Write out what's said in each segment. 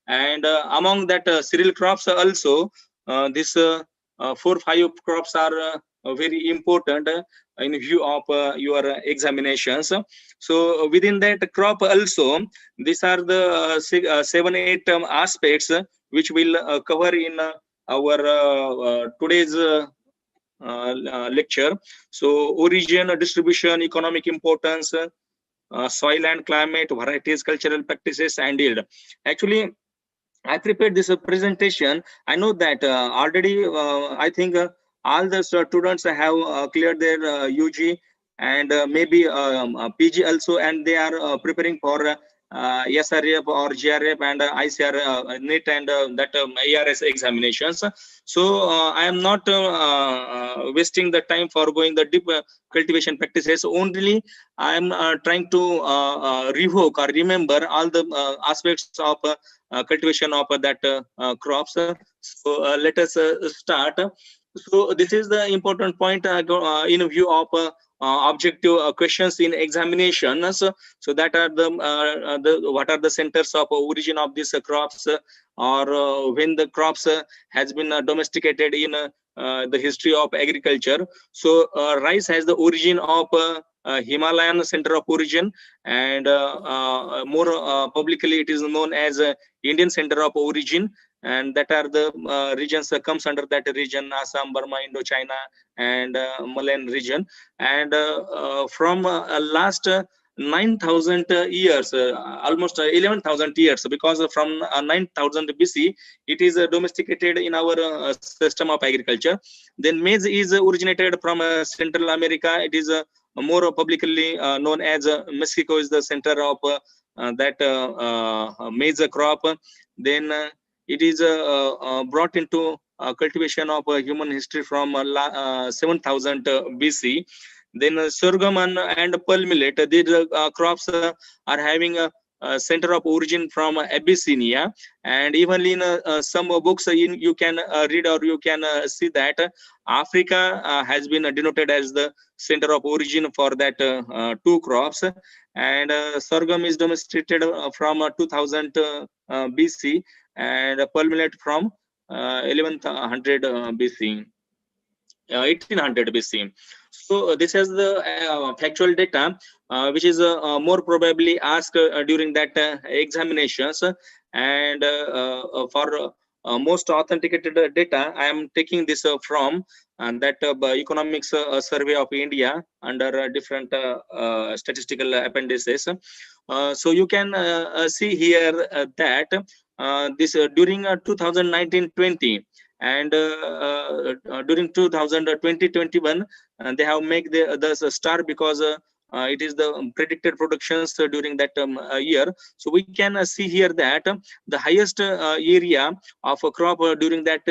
and among that cereal crops also, this 4-5 crops are very important in view of your examinations. So within that crop also, these are the 7-8 aspects which will cover in our today's lecture. So origin, distribution, economic importance, soil and climate, varieties, cultural practices, and yield. Actually, I prepared this presentation. I know that already. I think all the students have cleared their UG and maybe PG also, and they are preparing for SRF or GRF and ICR, NET, and that ARS examinations. So I am not wasting the time for going the deep cultivation practices. Only I am trying to revoke or remember all the aspects of cultivation of that crops. So let us start. So this is the important point in view of objective questions in examinations. So that are the what are the centers of origin of these crops, or when the crops has been domesticated in the history of agriculture. So rice has the origin of Himalayan center of origin, and more publicly it is known as Indian center of origin, and that are the regions comes under that region: Assam, Burma, Indochina, and Malayan region. And from last 9,000 years, almost 11,000 years, because from 9,000 BC, it is domesticated in our system of agriculture. Then maize is originated from Central America. It is more publicly known as Mexico is the center of that maize crop. Then it is brought into cultivation of human history from 7,000 BC. Then sorghum and pearl millet, these crops are having a center of origin from Abyssinia. And even in some books you can read, or you can see that Africa has been denoted as the center of origin for that two crops. And sorghum is domesticated from 2000 BC, and pearl millet from 1100 BC. 1800 BC. So this is the factual data which is more probably asked during that examinations. And for most authenticated data, I am taking this from that economics survey of India under different statistical appendices. So you can see here that this during 2019-20 and during 2020-21 they have made the star, because it is the predicted productions during that year. So we can see here that the highest area of a crop during that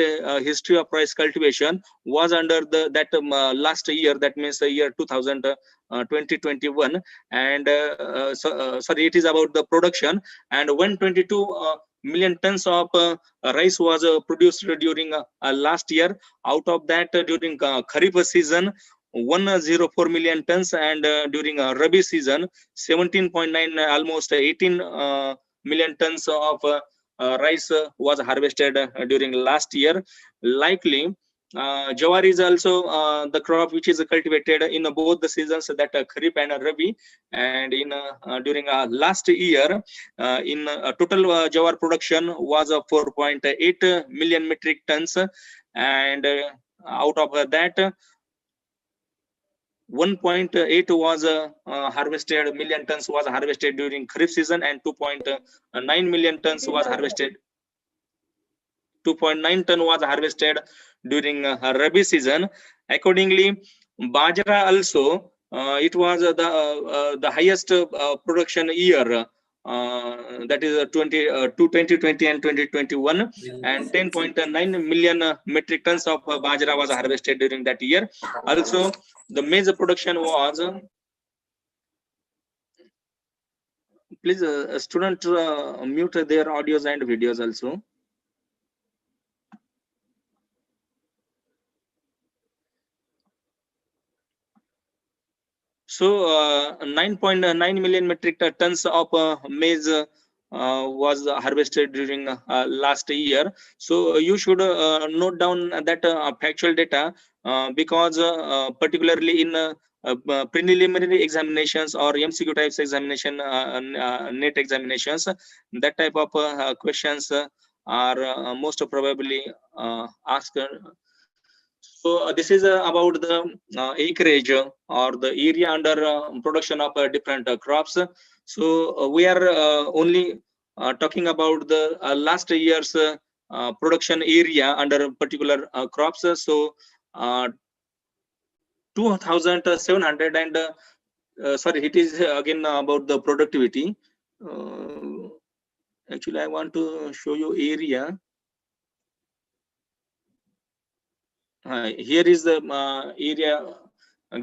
history of rice cultivation was under the that last year, that means the year 2020-21. And sorry, it is about the production. And 122 million tons of rice was produced during last year. Out of that, during Kharif season, 104 million tons, and during Rabi season, 17.9, almost 18 million tons of rice was harvested during last year. Likely, jawar is also the crop which is cultivated in both the seasons, that Kharif and Rabi. And in during last year, in total jawar production was 4.8 million metric tons, and out of that 1.8 was harvested, million tons was harvested during Kharif season, and 2.9 million tons was harvested. 2.9 ton was harvested during Rabi season. Accordingly, Bajra also it was the highest production year. That is 2020 and 2021, and 10.9 million metric tons of bajra was harvested during that year. Also, the maize production was please student mute their audios and videos also. So 9.9 million metric tons of maize was harvested during last year. So you should note down that factual data, because particularly in preliminary examinations or MCQ types examination, net examinations, that type of questions are most probably asked. So this is about the acreage or the area under production of different crops. So we are only talking about the last year's production area under particular crops. So 2,700 and sorry, it is again about the productivity. Actually, I want to show you area. Here is the area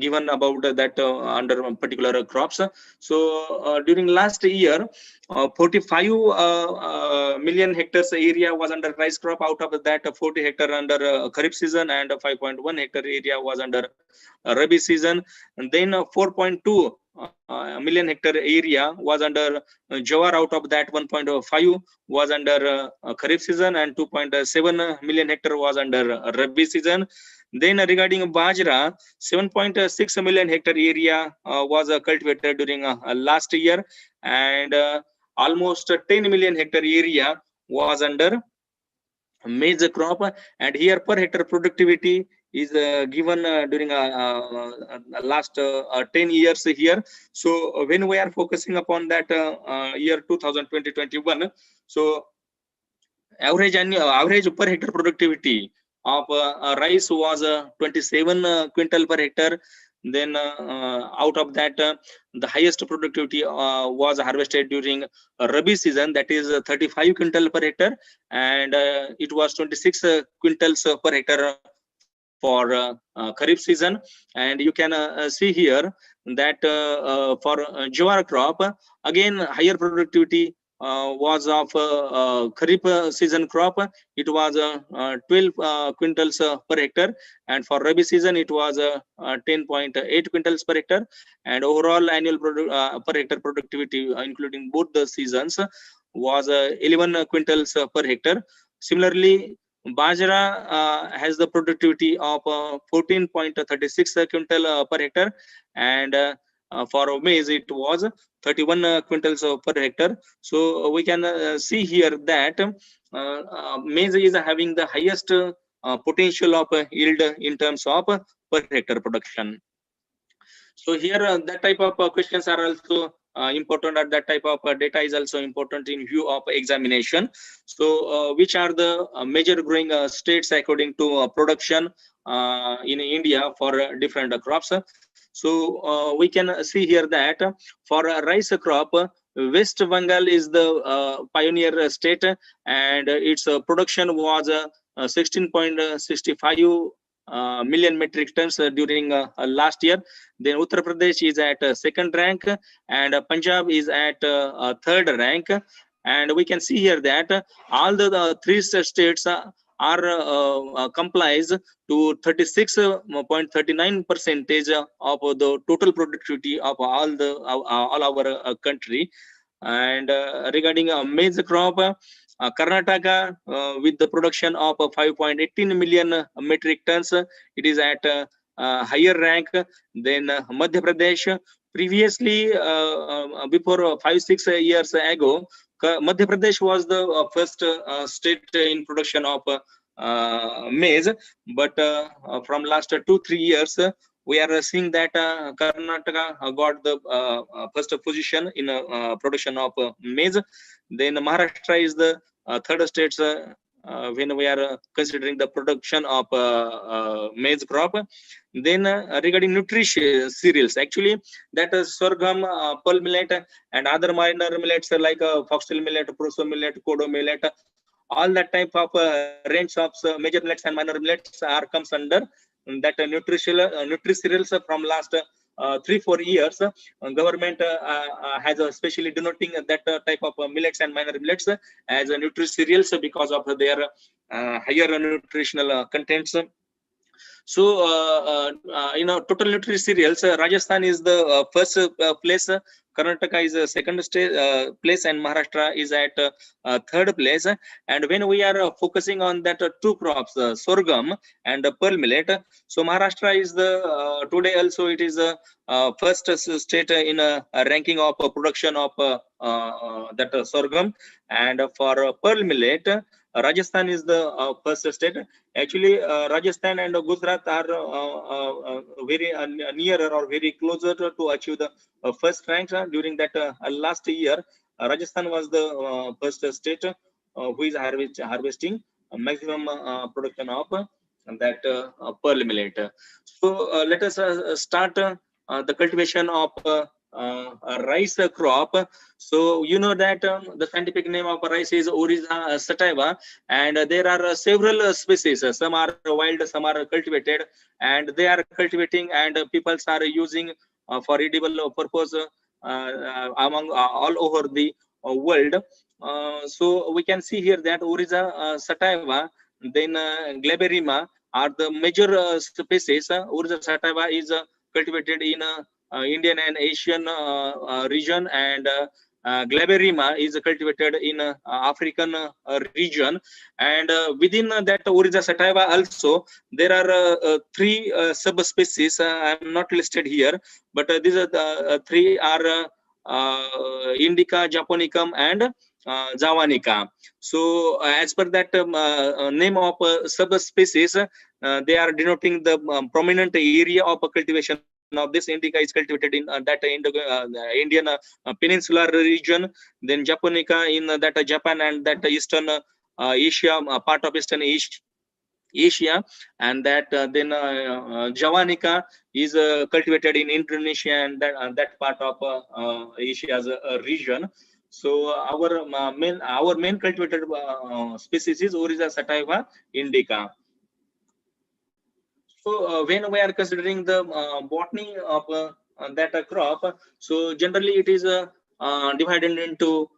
given about that under particular crops. So during last year, 45 million hectares area was under rice crop. Out of that, 40 hectare under Kharif season, and 5.1 hectare area was under Rabi season. And then 4.2 million hectare area was under Jawar. Out of that, 1.5 was under Kharif season, and 2.7 million hectare was under Rabi season. Then regarding Bajra, 7.6 million hectare area was cultivated during last year, and almost 10 million hectare area was under maize crop. And here per hectare productivity is given during last 10 years here. So when we are focusing upon that year 2020-21, so average per hectare productivity of rice was 27 quintal per hectare. Then out of that, the highest productivity was harvested during Rabi season, that is 35 quintal per hectare, and it was 26 quintals per hectare for Kharif season. And you can see here that for Jawar crop, again higher productivity was of Kharif season crop. It was 12 quintals per hectare, and for Rabi season it was 10.8 quintals per hectare. And overall annual per hectare productivity, including both the seasons, was 11 quintals per hectare. Similarly, Bajra has the productivity of 14.36 quintal per hectare, and for maize it was 31 quintals per hectare. So we can see here that maize is having the highest potential of yield in terms of per hectare production. So here that type of questions are also important, and that type of data is also important in view of examination. So which are the major growing states according to production in India for different crops? So we can see here that for rice crop, West Bengal is the pioneer state, and its production was 16.65 million metric tons during last year. Then Uttar Pradesh is at second rank, and Punjab is at third rank. And we can see here that all the three states are complies to 36.39% of the total productivity of all our country. And regarding maize crop, Karnataka with the production of 5.18 million metric tons, it is at higher rank than Madhya Pradesh. Previously, before 5-6 years ago, Madhya Pradesh was the first state in production of maize, but from last 2-3 years, we are seeing that Karnataka got the first position in production of maize. Then Maharashtra is the third state when we are considering the production of maize crop. Then regarding nutrition cereals, actually that is sorghum, pearl millet, and other minor millets like foxtail millet, proso millet, kodo millet, all that type of range of major millets and minor millets are comes under that nutri cereals from last 3-4 years. Government has especially denoting that type of millets and minor millets as nutri cereals because of their higher nutritional contents. So, total nutrient cereals, Rajasthan is the first place. Karnataka is second place, and Maharashtra is at third place. And when we are focusing on that two crops, sorghum and pearl millet, so Maharashtra is the today also it is the first state in a ranking of production of that sorghum, and for pearl millet, Rajasthan is the first state. Actually, Rajasthan and Gujarat are very nearer or very closer to achieve the first rank during that last year. Rajasthan was the first state who is harvesting maximum production of that pearl millet. So let us start the cultivation of a rice crop. So you know that the scientific name of rice is Oryza sativa, and there are several species. Some are wild, some are cultivated, and they are cultivating, and people are using for edible purpose among all over the world. So we can see here that Oryza sativa, then Glaberrima are the major species. Oryza sativa is cultivated in Indian and Asian region, and Glaberrima is cultivated in African region. And within that Oryza sativa also, there are three subspecies. I am not listed here, but these are the three are Indica, Japonicum, and Javanica. So, as per that name of subspecies, they are denoting the prominent area of cultivation of this. Indica is cultivated in that Indian peninsular region, then Japonica in that Japan and that Eastern Asia, part of Eastern Asia, and that then Javanica is cultivated in Indonesia and that part of Asia's region. So our main cultivated species is Oryza sativa indica. So when we are considering the botany of that crop, so generally it is divided into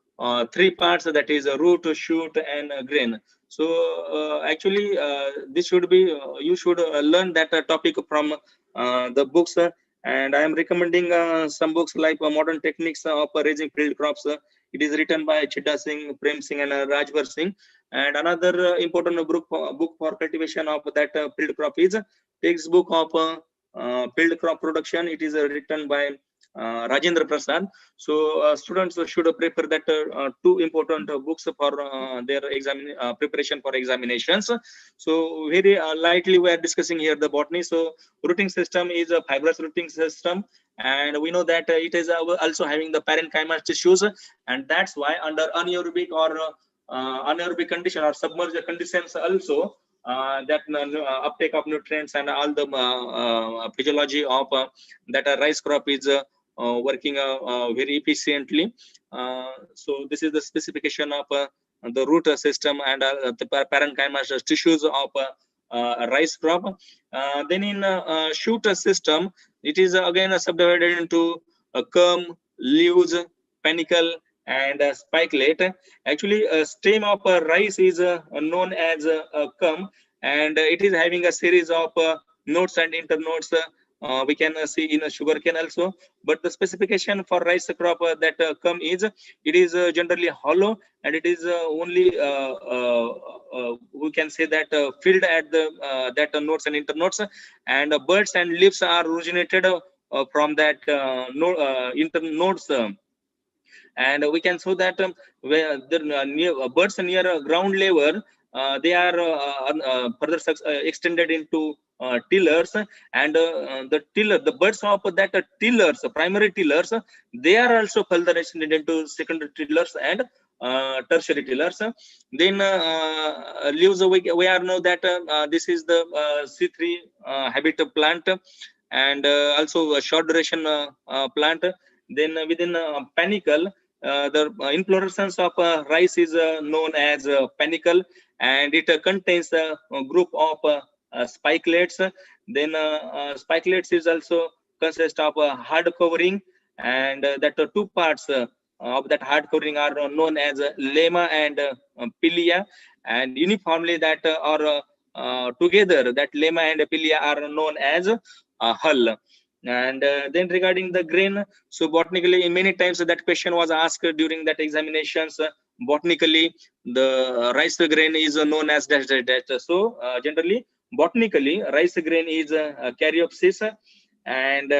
three parts, that is root, shoot, and grain. So actually this should be you should learn that topic from the books, and I am recommending some books like Modern Techniques of Raising Field Crops. It is written by Chidda Singh, Prem Singh, and Rajvar Singh. And another important book for cultivation of that field crop is textbook of field crop production. It is written by Rajendra Prasad. So students should prefer that two important books for their preparation for examinations. So very lightly we are discussing here the botany. So rooting system is a fibrous rooting system, and we know that it is also having the parenchyma tissues, and that's why under anaerobic or anaerobic condition or submerged conditions also that uptake of nutrients and all the physiology of that rice crop is working very efficiently. So this is the specification of the root system and the parenchyma tissues of rice crop. Then in shoot system, it is again subdivided into culm, leaves, panicle, and spikelet. Actually, a stem of rice is known as a culm, and it is having a series of nodes and internodes. We can see in a sugarcane also, but the specification for rice crop that culm is, it is generally hollow, and it is only we can say that filled at the that nodes and internodes, and buds and leaves are originated from that internodes. And we can show that where the birds near ground level, they are further extended into tillers, and the birds of that tillers, primary tillers, they are also further extended into secondary tillers and tertiary tillers. Then leaves, we are know that this is the C3 habitat plant, and also a short duration plant. Then within panicle, the inflorescence of rice is known as panicle, and it contains a group of spikelets. Then spikelets is also consist of hard covering, and that two parts of that hard covering are known as lemma and pilia, and uniformly that are together, that lemma and pilia are known as hull. And then regarding the grain, so botanically, many times that question was asked during that examinations. Botanically, the rice grain is known as dash dash dash. So generally, botanically, rice grain is caryopsis, and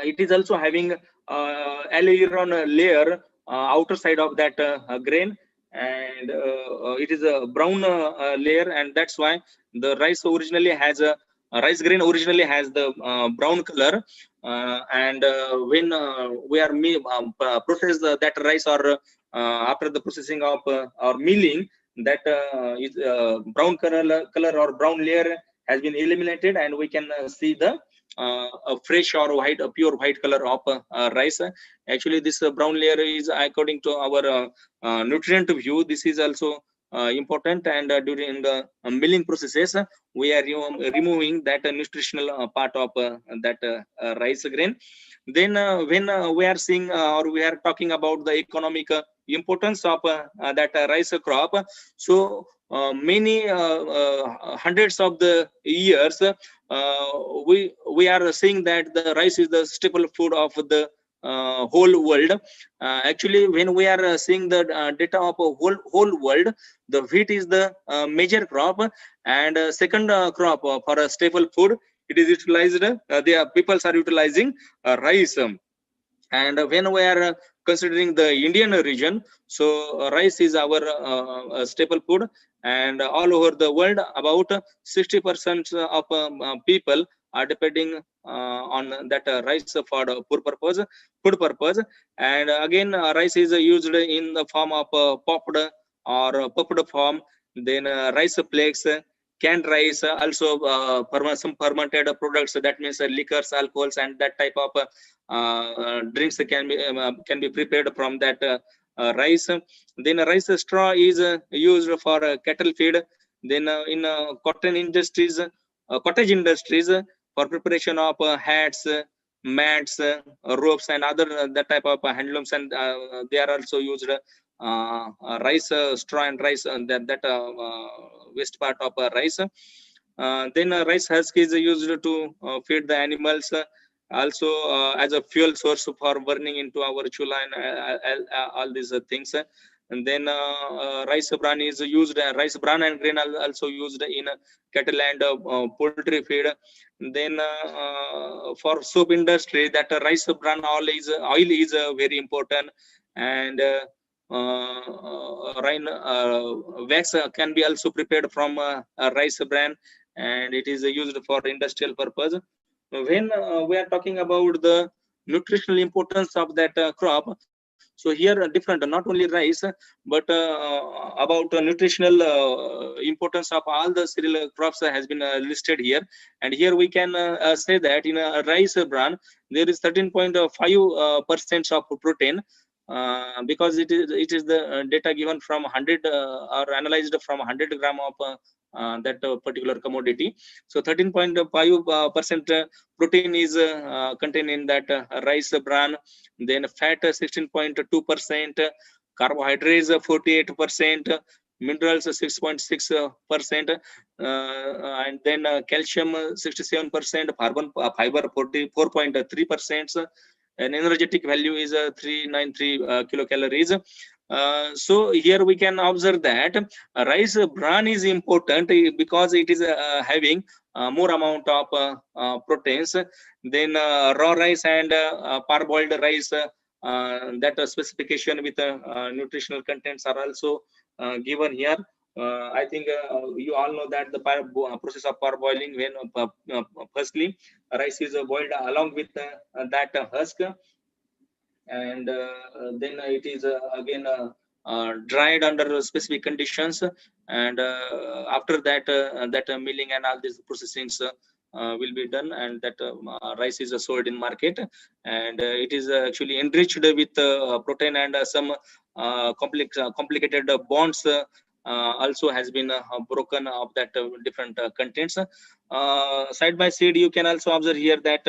it is also having aileron layer outer side of that grain, and it is a brown layer, and that's why the rice originally has a rice grain originally has the brown color, and when we are process that rice, or after the processing of or milling, that is brown color or brown layer has been eliminated, and we can see the a fresh or white, a pure white color of rice. Actually, this brown layer is, according to our nutrient view, this is also important, and during the milling processes, we are removing that nutritional part of that rice grain. Then when we are seeing or we are talking about the economic importance of that rice crop, so many hundreds of the years, we are seeing that the rice is the staple food of the whole world. Actually, when we are seeing the data of a whole world, the wheat is the major crop, and second crop for a staple food. It is utilized. The peoples are utilizing rice. And when we are considering the Indian region, so rice is our staple food, and all over the world, about 60% of people are depending on that rice for food purpose. And again, rice is used in the form of popped or puffed form, then rice flakes, canned rice, also some fermented products, that means liquors, alcohols, and that type of drinks can be prepared from that rice. Then rice straw is used for cattle feed. Then in cottage industries, for preparation of hats, mats, ropes, and other that type of handlooms, and they are also used rice straw and rice, waste part of rice. Then rice husk is used to feed the animals, also as a fuel source for burning into our chula, and all these things. And then rice bran is used, rice bran and grain are also used in cattle and poultry feed. Then for soap industry, that rice bran oil is very important, and wax can be also prepared from rice bran, and it is used for industrial purpose. When we are talking about the nutritional importance of that crop, so here different, not only rice, but about nutritional importance of all the cereal crops has been listed here. And here we can say that in a rice bran, there is 13.5% of protein, because it is the data given from 100 or analyzed from 100 gram of that particular commodity. So 13.5% protein is contained in that rice bran. Then fat 16.2%, carbohydrates 48%, minerals 6.6%, and then calcium 67%, fiber 44.3%, and energetic value is 393 kilocalories. So here we can observe that rice bran is important because it is having more amount of proteins. Then raw rice and parboiled rice, that specification with nutritional contents are also given here. I think you all know that the process of parboiling, when firstly rice is boiled along with that husk, and then it is again dried under specific conditions, and after that milling and all these processings will be done, and that rice is sold in market, and it is actually enriched with protein and some complicated bonds also has been broken of that different contents. Side by side, you can also observe here that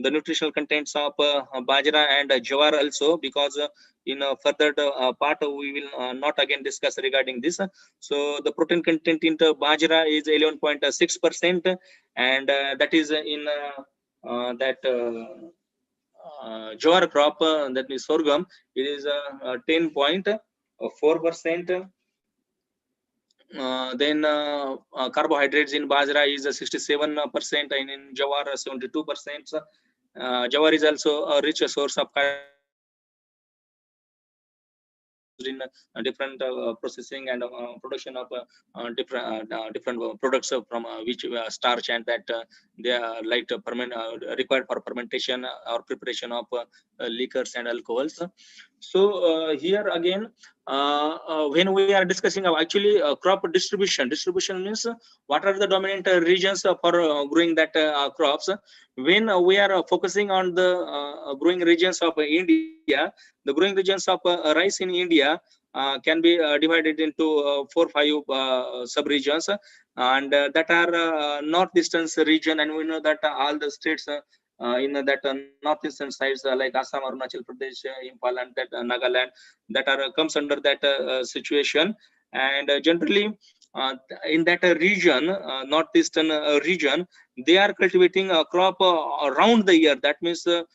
the nutritional contents of bajra and jawar also, because in a further part we will not again discuss regarding this. So the protein content in the bajra is 11.6%, and that is in that jowar crop, that is sorghum, it is 10.4%. Then carbohydrates in bajra is 67%, and in jawar 72%. Jawar is also a rich source of in different processing and production of different products from which starch, and that they are like required for fermentation or preparation of liquors and alcohols. So here again, when we are discussing actually crop distribution means what are the dominant regions for growing that crops. When we are focusing on the growing regions of India, the growing regions of rice in India can be divided into 4-5 sub-regions, and that are northeastern region, and we know that all the states in that northeastern sides like Assam, Arunachal Pradesh, Impal, and that Nagaland, that are comes under that situation. And generally in that region, northeastern region, they are cultivating a crop around the year. That means 2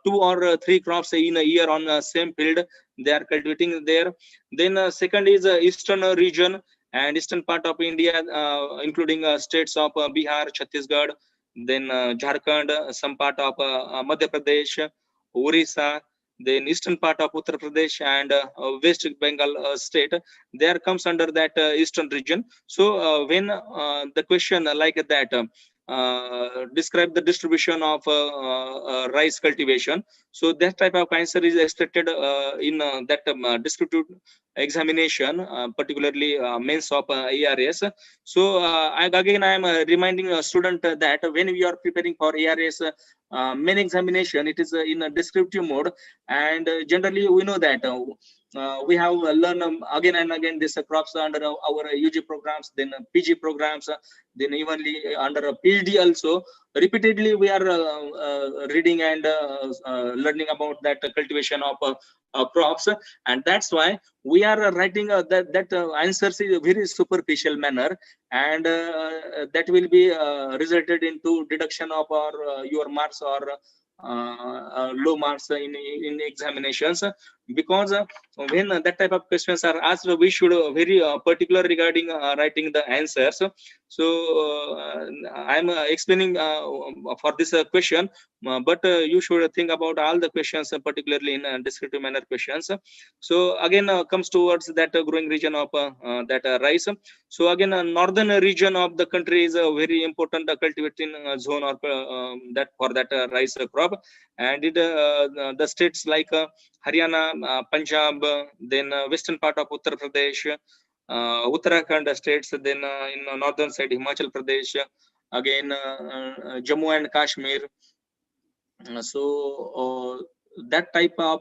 or 3 crops in a year on the same field they are cultivating there. Then second is eastern region and eastern part of India, including states of Bihar, Chhattisgarh, then Jharkhand, some part of Madhya Pradesh, Orissa, then eastern part of Uttar Pradesh, and West Bengal state. There comes under that eastern region. So when the question like that, describe the distribution of rice cultivation, so that type of answer is expected in that descriptive examination, particularly mains of ARS. So again I am reminding a student that when we are preparing for ARS main examination, it is in a descriptive mode, and generally we know that we have learned again and again this crops under our UG programs, then PG programs, then evenly under a PhD also. Repeatedly we are reading and learning about that cultivation of crops, and that's why we are writing that answers in a very superficial manner, and that will be resulted into deduction of your marks or low marks in examinations, because when that type of questions are asked, we should very particular regarding writing the answers. So I'm explaining for this question, but you should think about all the questions, particularly in descriptive manner questions. So again comes towards that growing region of that rice. So again northern region of the country is a very important cultivating zone or that for that rice crop, and it the states like Haryana, Punjab, then western part of Uttar Pradesh, Uttarakhand states, then in northern side Himachal Pradesh, again Jammu and Kashmir. So that type of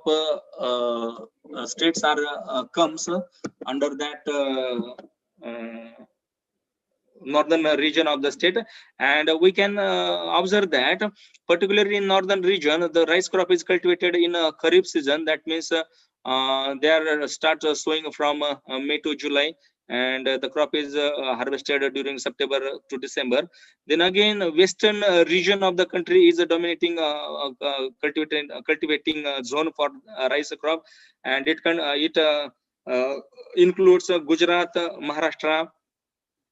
states are comes under that northern region of the state, and we can observe that particularly in northern region the rice crop is cultivated in a kharif season. That means they are start sowing from May to July, and the crop is harvested during September to December. Then again western region of the country is a dominating cultivating zone for rice crop, and it can includes Gujarat, Maharashtra.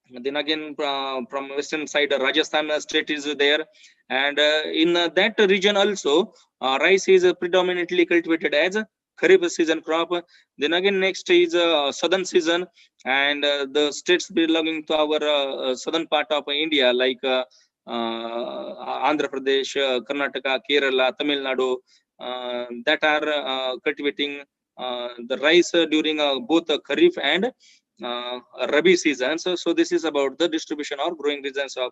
Then again from western side Rajasthan state is there, and in that region also rice is predominantly cultivated as a kharif season crop. Then again next is southern season, and the states belonging to our southern part of India like Andhra Pradesh, Karnataka, Kerala, Tamil Nadu, that are cultivating the rice during both kharif and Rabi season. So this is about the distribution or growing regions of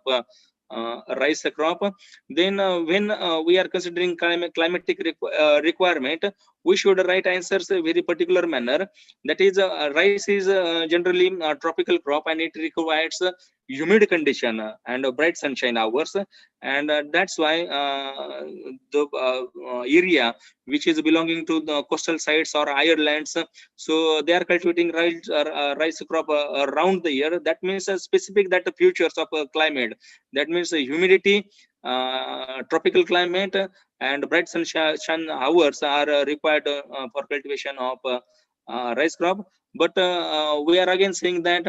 rice crop. Then when we are considering climatic requirement, we should write answers a very particular manner. That is, rice is generally a tropical crop, and it requires humid condition and bright sunshine hours, and that's why the area which is belonging to the coastal sites or islands, so they are cultivating rice crop around the year. That means specific that the futures of climate, that means humidity, tropical climate, and bright sunshine hours are required for cultivation of rice crop. But we are again saying that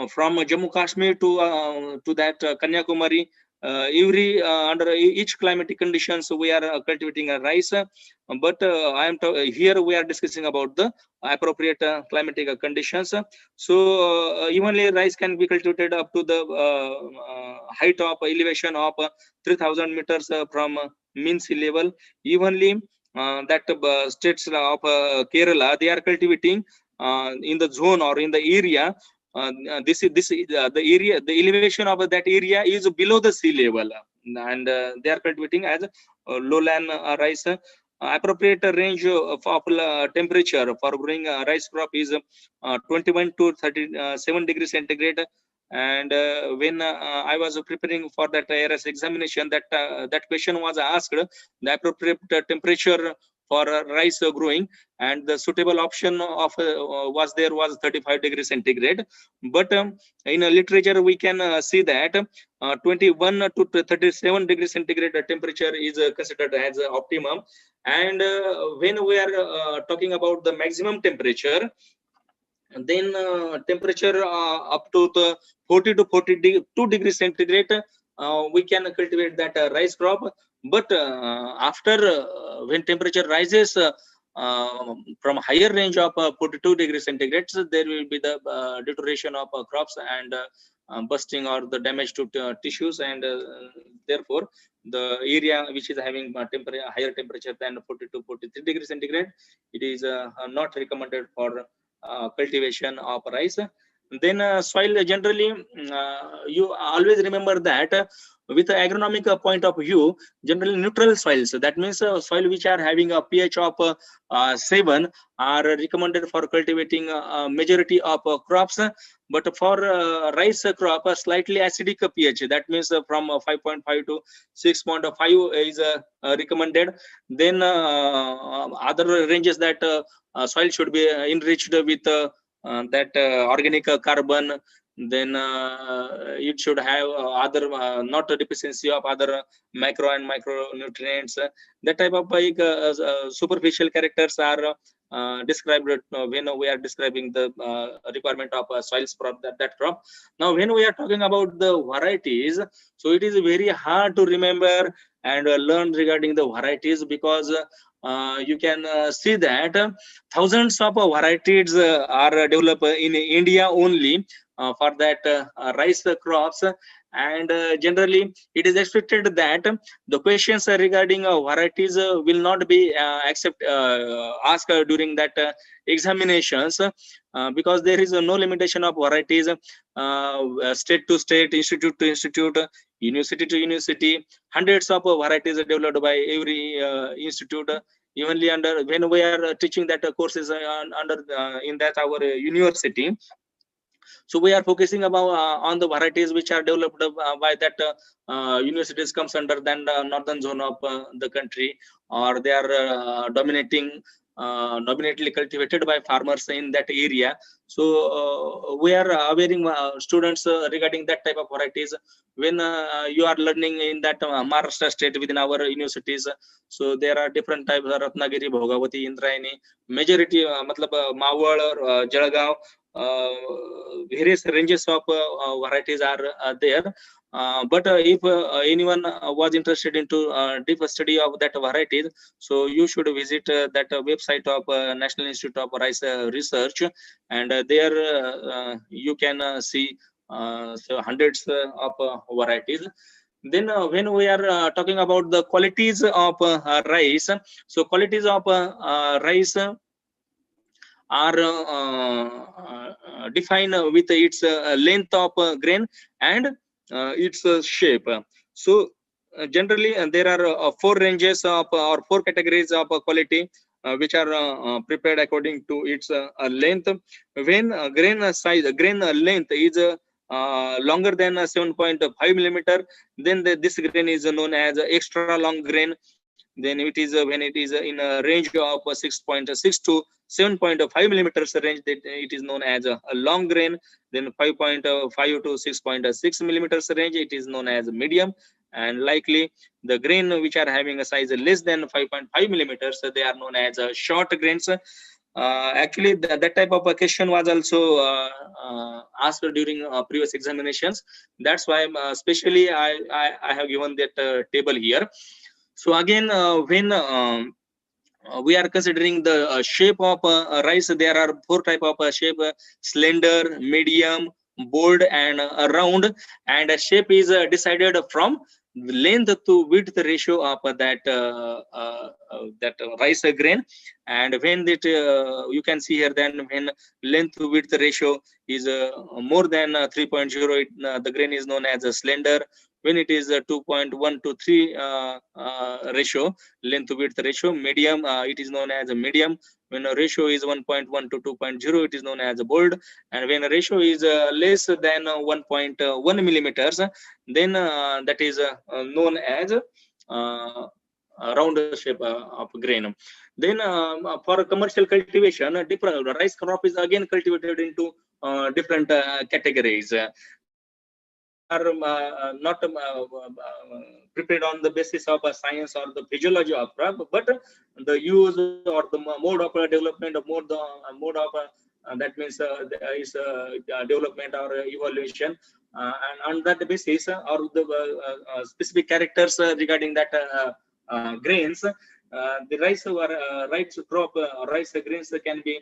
from Jammu Kashmir to that Kanyakumari, every under each climatic conditions we are cultivating a rice. But here we are discussing about the appropriate climatic conditions. So evenly rice can be cultivated up to the height of elevation of 3000 meters from mean sea level. Evenly that states of Kerala, they are cultivating in the zone or in the area. The area, the elevation of that area is below the sea level, and they are cultivating as lowland rice. Appropriate range of temperature for growing rice crop is 21 to 37 degrees centigrade. And when I was preparing for that ARS examination, that question was asked, the appropriate temperature for rice growing, and the suitable option of was 35 degrees centigrade. But in literature we can see that 21 to 37 degrees centigrade temperature is considered as optimum. And when we are talking about the maximum temperature, then temperature up to the 40 to 42 degrees centigrade, we can cultivate that rice crop. But after when temperature rises from higher range of 42 degrees centigrade, so there will be the deterioration of crops and busting or the damage to tissues, and therefore the area which is having higher temperature than 40 to 43 degrees centigrade, it is not recommended for cultivation of rice. Then soil generally, you always remember that with the agronomic point of view, generally neutral soils, that means soil which are having a pH of 7 are recommended for cultivating majority of crops. But for rice crop, a slightly acidic pH, that means from 5.5 to 6.5 is recommended. Then other ranges that soil should be enriched with that organic carbon. Then it should have other not a deficiency of other macro and micronutrients. That type of superficial characters are described when we are describing the requirement of soils for that crop. Now when we are talking about the varieties, so it is very hard to remember and learn regarding the varieties, because you can see that thousands of varieties are developed in India only for that rice crops. And generally it is expected that the questions regarding varieties will not be asked during that examinations, because there is no limitation of varieties, state to state, institute to institute, university to university. Hundreds of varieties are developed by every institute. Evenly under when we are teaching that courses under in that our university, so we are focusing about on the varieties which are developed by that universities comes under then the northern zone of the country, or they are dominantly cultivated by farmers in that area. So we are awareing students regarding that type of varieties. When you are learning in that Maharashtra state within our universities, so there are different types of Ratnagiri, Bhogavati, Indrayani, majority matlab Mawal or Jalgaon, various ranges of varieties are there. But if anyone was interested into deep study of that varieties, so you should visit that website of National Institute of Rice Research, and there you can see so hundreds of varieties. Then when we are talking about the qualities of rice, so qualities of rice, are defined with its length of grain and its shape. So generally there are four ranges of or four categories of quality which are prepared according to its length. When grain length is longer than 7.5 millimeter, then this grain is known as extra long grain. Then it is when it is in a range of 6.6 to 7.5 millimeters range, that it is known as a long grain. Then 5.5 to 6.6 millimeters range, it is known as medium. And likely the grain which are having a size less than 5.5 millimeters, they are known as short grains. Actually, that type of a question was also asked during previous examinations. That's why specially I have given that table here. So again, when we are considering the shape of rice, there are four type of shape: slender, medium, bold, and round. And shape is decided from length to width ratio of that rice grain. And when that you can see here, then when length to width ratio is more than 3.0, the grain is known as a slender. When it is 2.1 to 3 ratio, length to width ratio, medium, it is known as a medium. When a ratio is 1.1 to 2.0, it is known as a bold. And when a ratio is less than 1.1 millimeters, then that is known as round shape of grain. Then for commercial cultivation, different rice crop is again cultivated into different categories. They are not prepared on the basis of science or the physiology of crop, but the use or the mode of development, mode of that means is development or evaluation, and on that basis or the specific characters regarding that grains, the rice crop, rice grains can be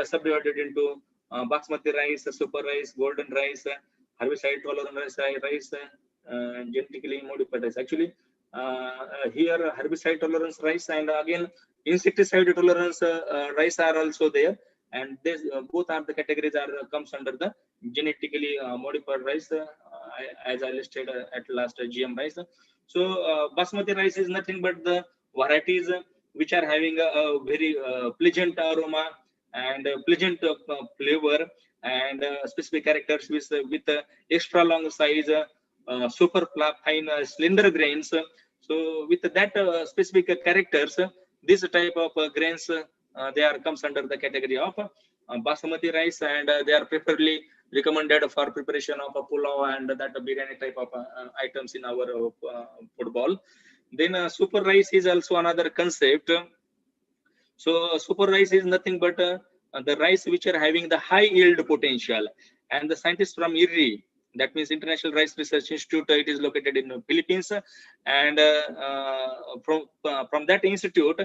subdivided into basmati rice, super rice, golden rice, herbicide tolerant rice, genetically modified rice. Actually, here herbicide tolerance rice and again insecticide tolerance rice are also there, and this both are the categories are comes under the genetically modified rice, as I listed at last, GM rice. So basmati rice is nothing but the varieties which are having a very pleasant aroma and pleasant flavor and specific characters with extra long size, super fine slender grains. So with that specific characters, this type of grains they are comes under the category of basmati rice, and they are preferably recommended for preparation of a pulao and that biryani type of items in our football. Then super rice is also another concept. So super rice is nothing but the rice which are having the high yield potential. And the scientists from IRRI, that means International Rice Research Institute, it is located in the Philippines. And from that institute,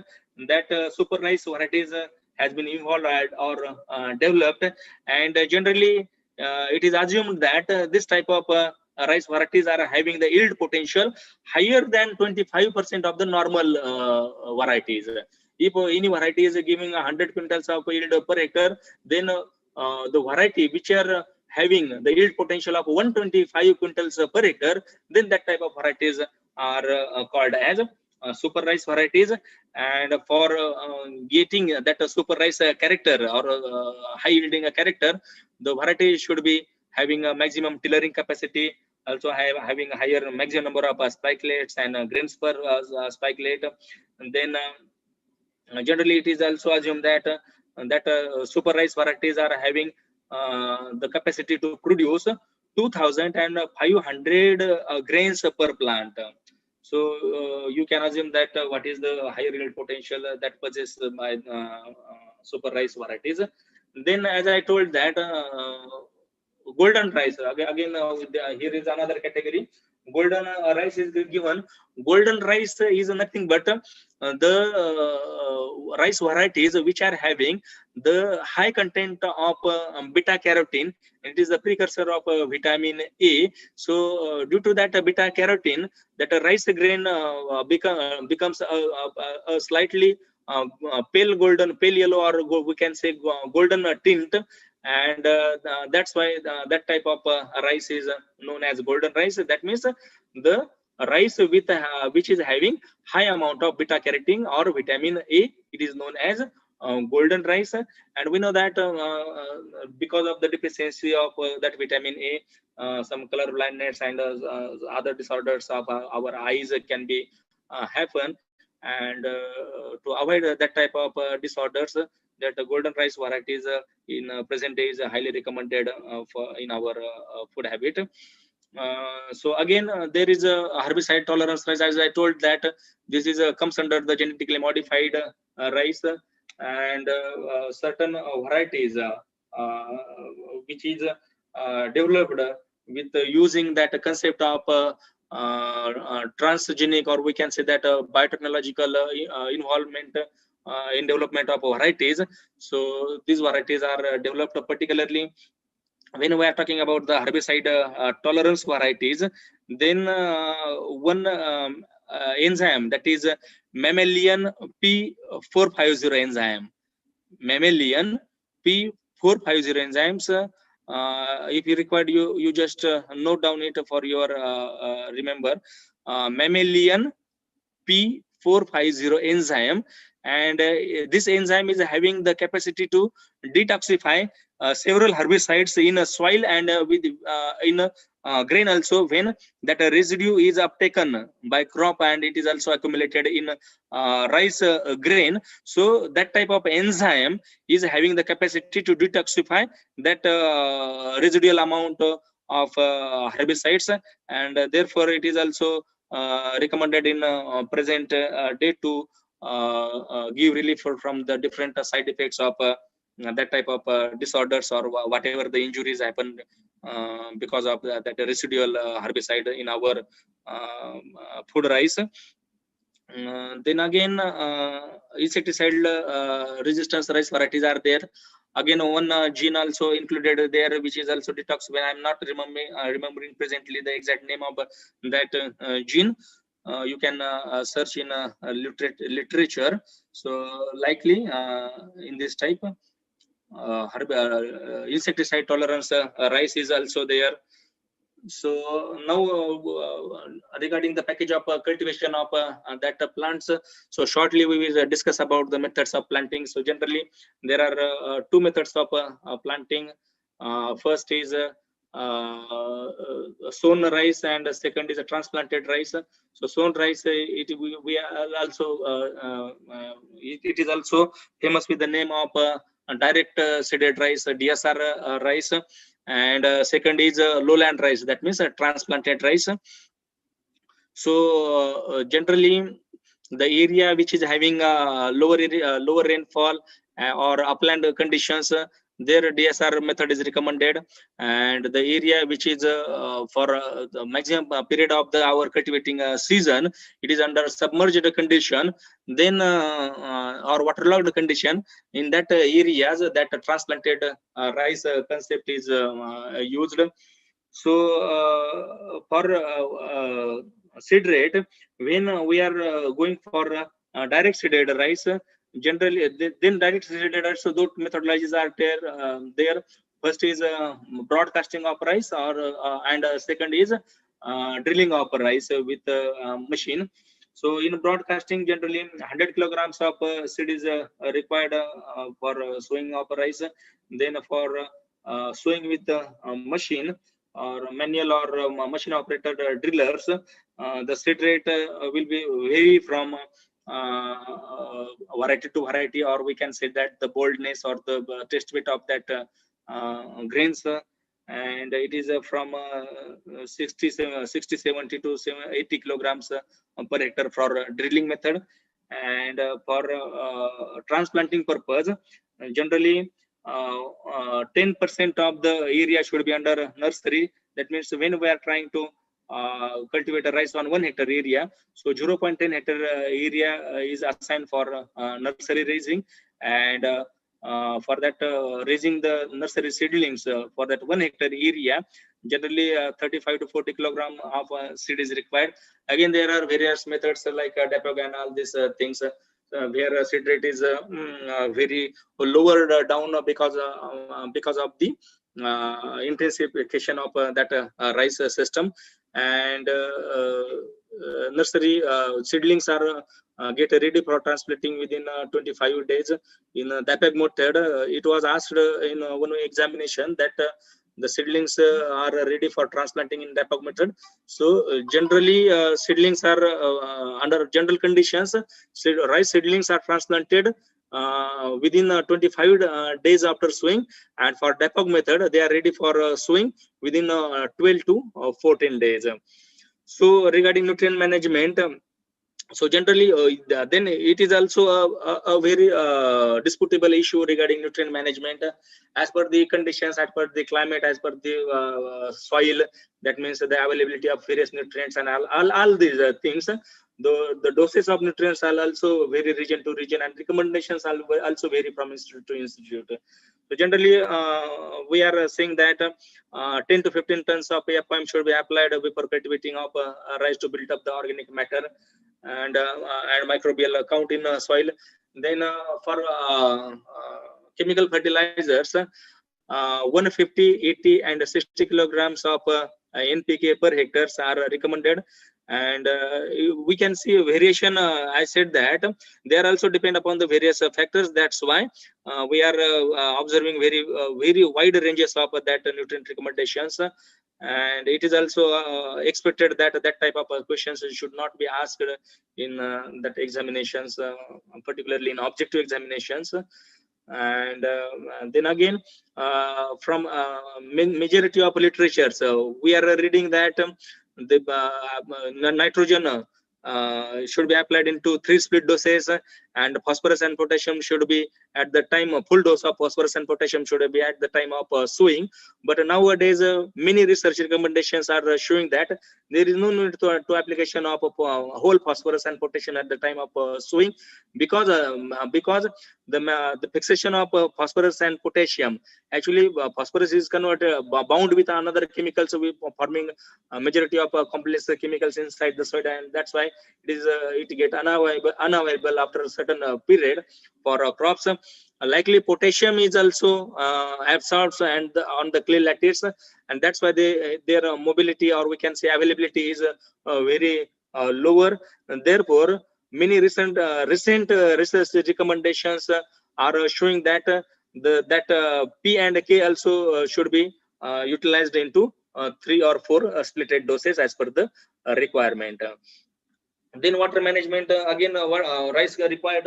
that super rice varieties has been evolved or developed. And generally, it is assumed that this type of rice varieties are having the yield potential higher than 25% of the normal varieties. If any variety is giving 100 quintals of yield per hectare, then the variety which are having the yield potential of 125 quintals per hectare, then that type of varieties are called as super rice varieties. And for getting that super rice character or high yielding character, the variety should be having a maximum tillering capacity, also having a higher maximum number of spikelets and grains per spikelet. And then generally it is also assumed that super rice varieties are having the capacity to produce 2,500 grains per plant. So you can assume that what is the higher yield potential that possessed by super rice varieties. Then as I told that golden rice again, here is another category. Golden rice is given. Golden rice is nothing but the rice varieties which are having the high content of beta carotene. It is the precursor of vitamin A. So due to that beta carotene, that rice grain becomes a slightly pale yellow, or we can say golden tint, and that's why that type of rice is known as golden rice. That means the rice with which is having high amount of beta carotene or vitamin A, it is known as golden rice. And we know that because of the deficiency of that vitamin A, some color blindness and other disorders of our eyes can be happen. And to avoid that type of disorders, that golden rice varieties in present day is highly recommended for in our food habit. So again, there is a herbicide tolerance rice. As I told that this is comes under the genetically modified rice, and certain varieties uh, which is developed with using that concept of transgenic, or we can say that biotechnological involvement in development of varieties. So these varieties are developed particularly when we are talking about the herbicide tolerance varieties. Then one enzyme, that is mammalian P450 enzyme. Mammalian P450 enzymes. If you required, you just note down it for your remember. Mammalian P450 enzyme, and this enzyme is having the capacity to detoxify several herbicides in a soil and with in grain also, when that residue is uptaken by crop and it is also accumulated in rice grain. So that type of enzyme is having the capacity to detoxify that residual amount of herbicides, and therefore it is also recommended in present day to give relief from the different side effects of that type of disorders, or whatever the injuries happen because of that residual herbicide in our food rice. Then again, insecticide resistance rice varieties are there. Again, one gene also included there, which is also detox. When I'm not remembering presently the exact name of that gene, you can search in literature. So likely in this type insecticide tolerance rice is also there. So now regarding the package of cultivation of that plants, so shortly we will discuss about the methods of planting. So generally there are two methods of planting. First is sown rice, and second is a transplanted rice. So sown rice, we are also it is also famous with the name of direct seeded rice, DSR rice. And second is lowland rice, that means transplanted rice. So generally the area which is having lower rainfall or upland conditions, their DSR method is recommended. And the area which is for the maximum period of our cultivating season, it is under submerged condition, then or waterlogged condition, in that areas that transplanted rice concept is used. So for seed rate, when we are going for direct seeded rice, generally then direct seeded rice, so those methodologies are there. First is broadcasting of rice, or and second is drilling of rice with machine. So in broadcasting, generally 100 kilograms of seed is required for sowing of rice. Then for sowing with machine or manual or machine operated drillers, the seed rate will be vary from variety to variety, or we can say that the boldness or the test weight of that grains, and it is from 60 70 to 80 kilograms per hectare for drilling method. And for transplanting purpose, generally 10% of the area should be under nursery. That means when we are trying to cultivate a rice on 1 hectare area, so 0.10 hectare area is assigned for nursery raising. And for that raising the nursery seedlings for that 1 hectare area, generally 35 to 40 kilogram of seed is required. Again, there are various methods like Dapog and all these things. where seed rate is very lower down because of the intensification of that rice system. And nursery seedlings are get ready for transplanting within 25 days in the DAPAG method. It was asked in one examination that the seedlings are ready for transplanting in DAPAG method. So generally seedlings are under general conditions, rice seedlings are transplanted within 25 days after sowing, and for DAPAG method they are ready for sowing within 12 to 14 days. So regarding nutrient management, so generally then it is also a very disputable issue regarding nutrient management as per the conditions, as per the climate, as per the soil. That means the availability of various nutrients and all these things. The doses of nutrients are also vary region to region, and recommendations are also vary from institute to institute. So generally we are saying that 10 to 15 tons of AFM should be applied before cultivating of rice to build up the organic matter and microbial count in soil. Then for chemical fertilizers, 150, 80 and 60 kilograms of NPK per hectares are recommended. And we can see a variation. I said that they are also depend upon the various factors. That's why we are observing very wide ranges of that nutrient recommendations. And it is also expected that that type of questions should not be asked in that examinations, particularly in objective examinations. And then again from majority of literature, so we are reading that the nitrogen should be applied into 3 split doses, and phosphorus and potassium should be at the time of full dose of phosphorus and potassium should be at the time of sowing. But nowadays many research recommendations are showing that there is no need to application of whole phosphorus and potassium at the time of sowing, because the fixation of phosphorus and potassium, actually phosphorus is converted bound with another chemicals, so we forming a majority of complex chemicals inside the soil, and that's why it is it get unavailable after a certain period for crops. Likely potassium is also absorbed and on the clay lattice, and that's why their mobility, or we can say availability, is very lower. And therefore many recent research recommendations are showing that P and K also should be utilized into 3 or 4 splitted doses as per the requirement. Then water management, again rice required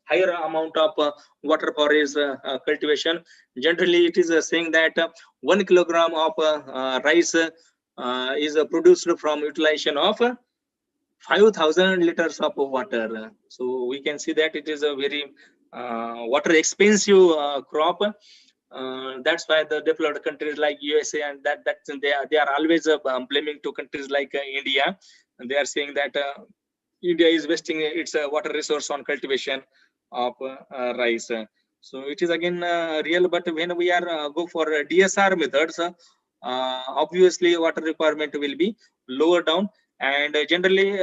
higher amount of water for his cultivation. Generally it is saying that 1 kilogram of rice is produced from utilization of 5,000 liters of water. So we can see that it is a very water expensive crop. That's why the developed countries like USA and that they are always blaming to countries like India, and they are saying that India is wasting its water resource on cultivation of rice. So it is again real, but when we are go for DSR methods, obviously water requirement will be lower down. And generally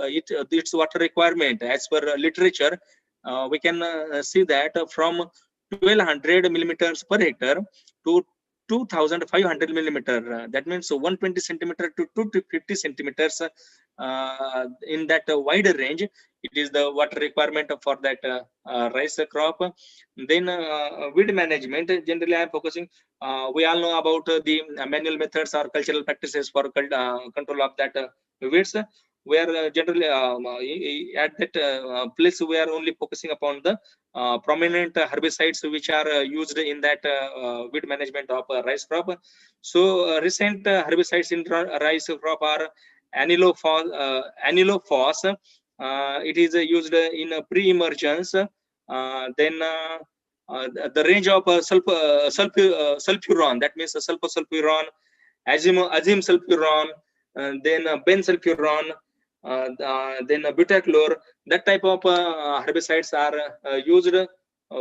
its water requirement as per literature, we can see that from 1200 millimeters per hectare to 2500 millimeter, that means 120 centimeter to 250 centimeters, in that wider range, it is the water requirement for that rice crop. Then weed management, generally I am focusing, we all know about the manual methods or cultural practices for control of that weeds, where generally at that place we are only focusing upon the prominent herbicides which are used in that weed management of rice crop. So recent herbicides in rice crop are anilofos. It is used in pre-emergence. Then the range of sulfuron, that means sulfosulfuron, azim sulfuron, then bensulfuron, then butachlor. That type of herbicides are used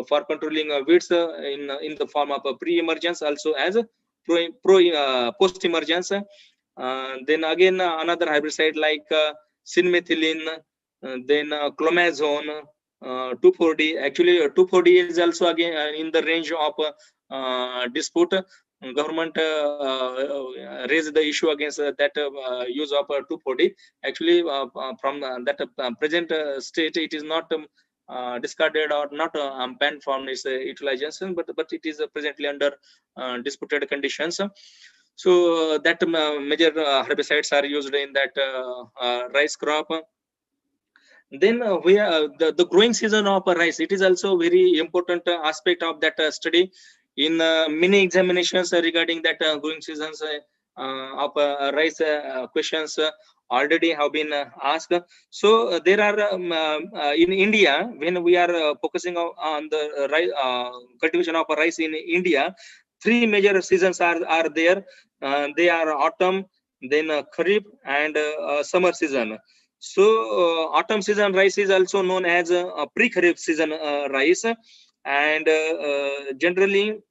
for controlling weeds in the form of pre-emergence, also as post-emergence. Then again another herbicide like sinmethylin, then clomazone 2,4-D. Actually, 2,4-D is also again in the range of dispute. Government raised the issue against that use of 2,4-D. Actually, from that present state, it is not discarded or not banned from its utilization, but it is presently under disputed conditions. So that major herbicides are used in that rice crop. Then the growing season of rice, it is also very important aspect of that study. In many examinations regarding that growing seasons of rice, questions already have been asked. So there are in India, when we are focusing on the rice cultivation of rice in India, three major seasons are there. They are autumn, then kharif, and summer season. So autumn season rice is also known as a pre-kharif season rice, and generally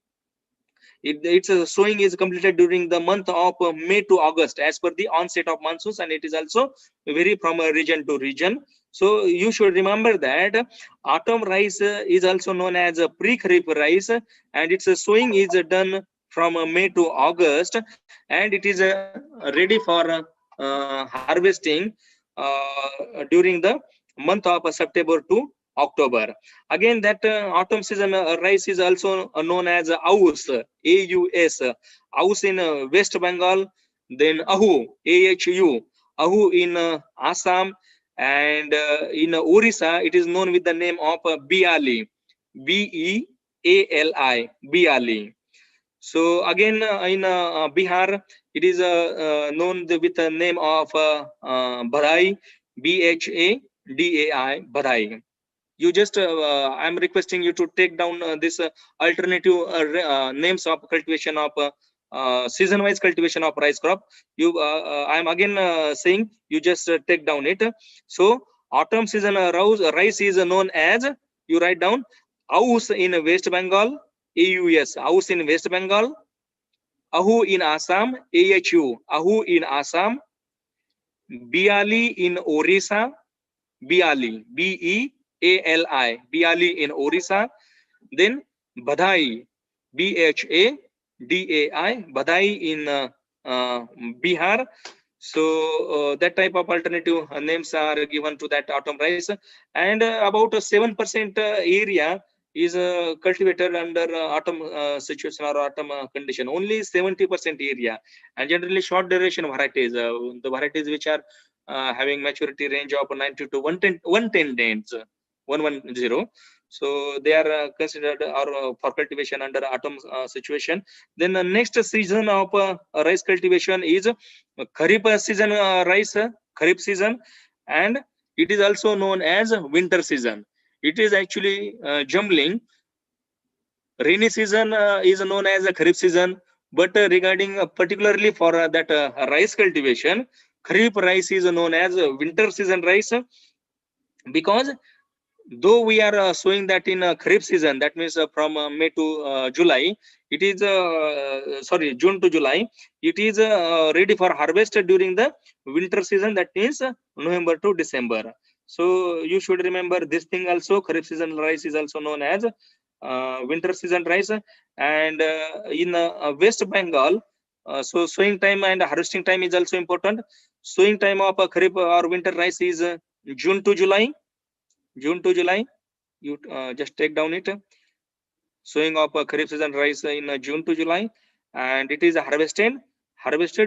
its sowing is completed during the month of May to August as per the onset of monsoons, and it is also vary from region to region. So you should remember that autumn rice is also known as a pre-kharif rice, and its sowing is done from May to August, and it is ready for harvesting during the month of September to October. Again, that autumn season rice is also known as Aus, A-U-S, Aus in West Bengal, then Ahu, A-H-U, Ahu in Assam, and in Orissa, it is known with the name of Biali, B-E-A-L-I, Biali. So again, in Bihar, it is known with the name of Bhadai, B-H-A-D-A-I, Bhadai. You just I'm requesting you to take down this alternative names of cultivation of season wise cultivation of rice crop. You I'm again saying you just take down it. So autumn season rice is known as, you write down, Aus in West Bengal, AUS, Aus in West Bengal, Ahu in Assam, AHU, Ahu in Assam, Biali in Orissa, Biali, B-E-A-L-I, Biali in Orissa, then Bhadai, B-H-A-D-A-I, Bhadai in Bihar. So that type of alternative names are given to that autumn rice, and about 7% area is cultivated under autumn situation or autumn condition. Only 70% area, and generally short duration varieties, the varieties which are having maturity range of 90 to 110 days, 110. So they are considered or for cultivation under autumn situation. Then the next season of rice cultivation is Kharif season rice, Kharif season, and it is also known as winter season. It is actually jumbling. Rainy season is known as a Kharif season, but regarding particularly for that rice cultivation, Kharif rice is known as winter season rice, because though we are sowing that in Kharif season, that means from May to July, it is sorry, June to July, it is ready for harvest during the winter season, that means November to December. So you should remember this thing also. Kharif season rice is also known as winter season rice, and in West Bengal, so sowing time and harvesting time is also important. Sowing time of Kharif or winter rice is June to July. June to July, you just take down it. Sowing of Kharif season rice in June to July, and it is harvested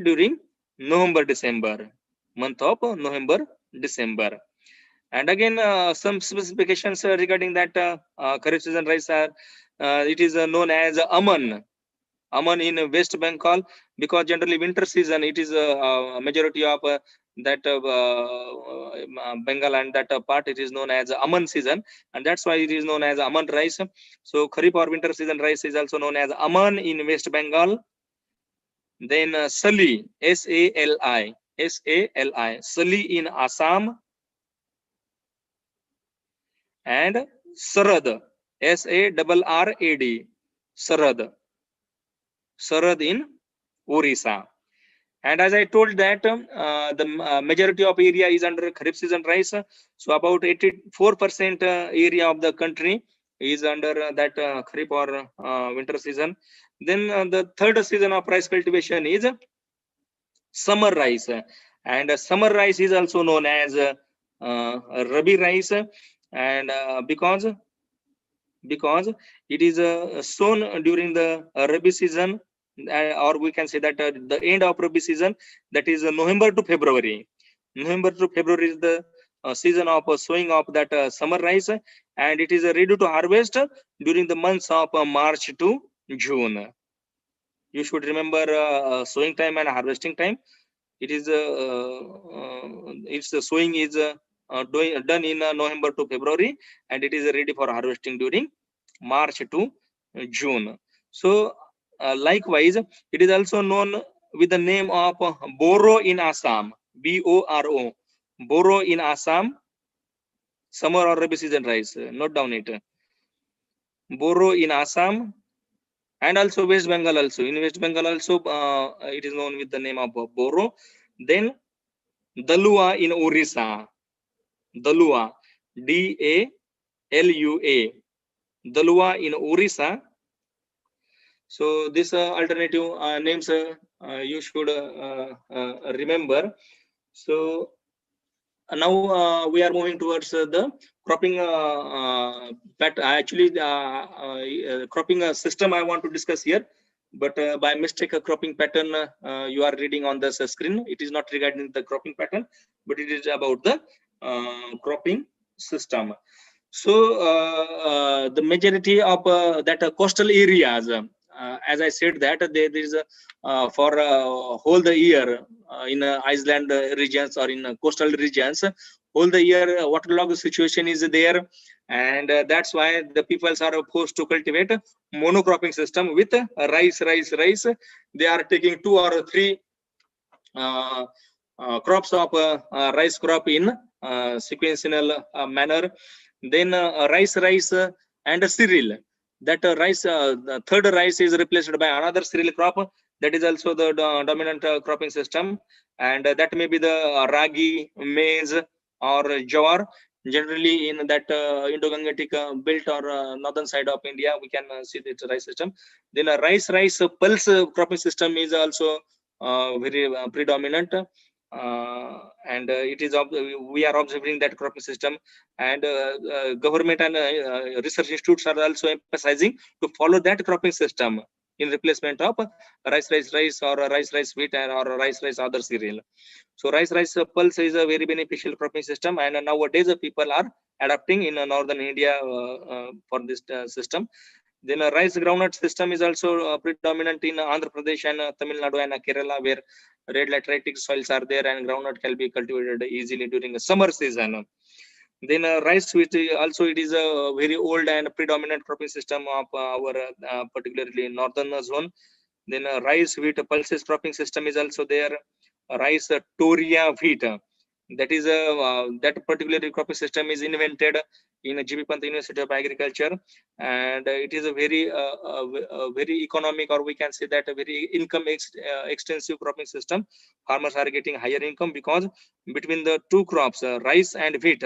during November December, month of November December. And again, some specifications regarding that Kharif season rice are it is known as Aman. Aman in West Bengal, because generally winter season it is a majority of that Bengal and that part, it is known as Aman season, and that's why it is known as Aman rice. So Kharif or winter season rice is also known as Aman in West Bengal. Then Sali, S-A-L-I, S-A-L-I, Sali in Assam, and Sarad, S-A-R-R-A-D, Sarad, Sarad in Orissa. And as I told that the majority of area is under Kharif season rice. So about 84% area of the country is under that Kharif or winter season. Then the third season of rice cultivation is summer rice, and summer rice is also known as Rabi rice, and because it is sown during the Rabi season, or we can say that the end of Rabi season, that is November to February. November to February is the season of sowing of that summer rice, and it is ready to harvest during the months of March to June. You should remember sowing time and harvesting time. It is its sowing is done in November to February, and it is ready for harvesting during March to June. So likewise, it is also known with the name of Boro in Assam, BORO, Boro in Assam, summer or Rabi season rice. Note down it. Boro in Assam, and also West Bengal also. In West Bengal also, it is known with the name of Boro. Then Dalua in Orissa, Dalua, DALUA, Dalua in Orissa. So this alternative names you should remember. So now we are moving towards the cropping cropping system I want to discuss here, but by mistake a cropping pattern you are reading on this screen. It is not regarding the cropping pattern, but it is about the cropping system. So the majority of that coastal areas, as I said, that there is for whole the year in Iceland regions or in coastal regions, whole the year waterlogged situation is there, and that's why the peoples are forced to cultivate monocropping system with rice. They are taking 2 or 3 crops of rice crop in sequential manner. Then rice and cereal. That the third rice is replaced by another cereal crop. That is also the dominant cropping system, and that may be the ragi, maize, or jawar. Generally, in that Indo-Gangetic belt or northern side of India, we can see this rice system. Then a rice pulse cropping system is also very predominant. And it is we are observing that cropping system, and government and research institutes are also emphasizing to follow that cropping system in replacement of rice or rice wheat or rice other cereal. So rice pulse is a very beneficial cropping system, and nowadays people are adapting in northern India for this system. Then a rice groundnut system is also predominant in Andhra Pradesh and Tamil Nadu and Kerala, where red lateritic soils are there and groundnut can be cultivated easily during the summer season. Then rice wheat also, it is a very old and predominant cropping system of our particularly northern zone. Then rice wheat pulses cropping system is also there. Rice Toria wheat, that is that particular cropping system is invented in GB Pant University of Agriculture, and it is a very economic, or we can say that a very income extensive cropping system. Farmers are getting higher income because between the two crops, rice and wheat,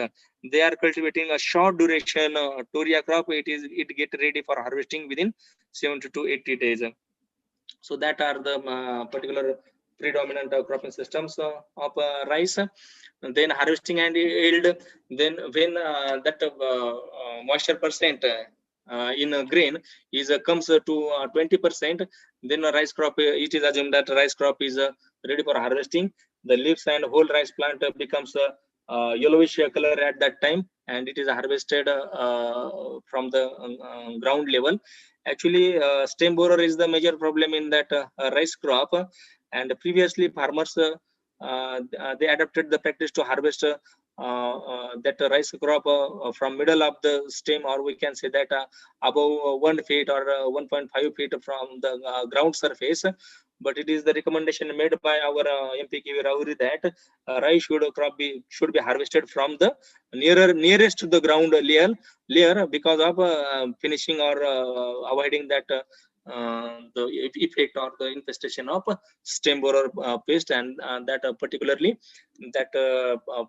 they are cultivating a short duration Toria crop. It get ready for harvesting within 70 to 80 days. So that are the particular predominant cropping systems of rice. Then harvesting and yield. Then when that moisture percent in grain is comes to 20%, then a rice crop, it is assumed that rice crop is ready for harvesting. The leaves and whole rice plant becomes yellowish color at that time, and it is harvested from the ground level. Actually, stem borer is the major problem in that rice crop, and previously farmers they adapted the practice to harvest that rice crop from middle of the stem, or we can say that above 1 feet or 1.5 feet from the ground surface. But it is the recommendation made by our MP Rauri that rice should be harvested from the nearest to the ground layer because of finishing or avoiding that the effect or the infestation of stem borer pest, and that particularly that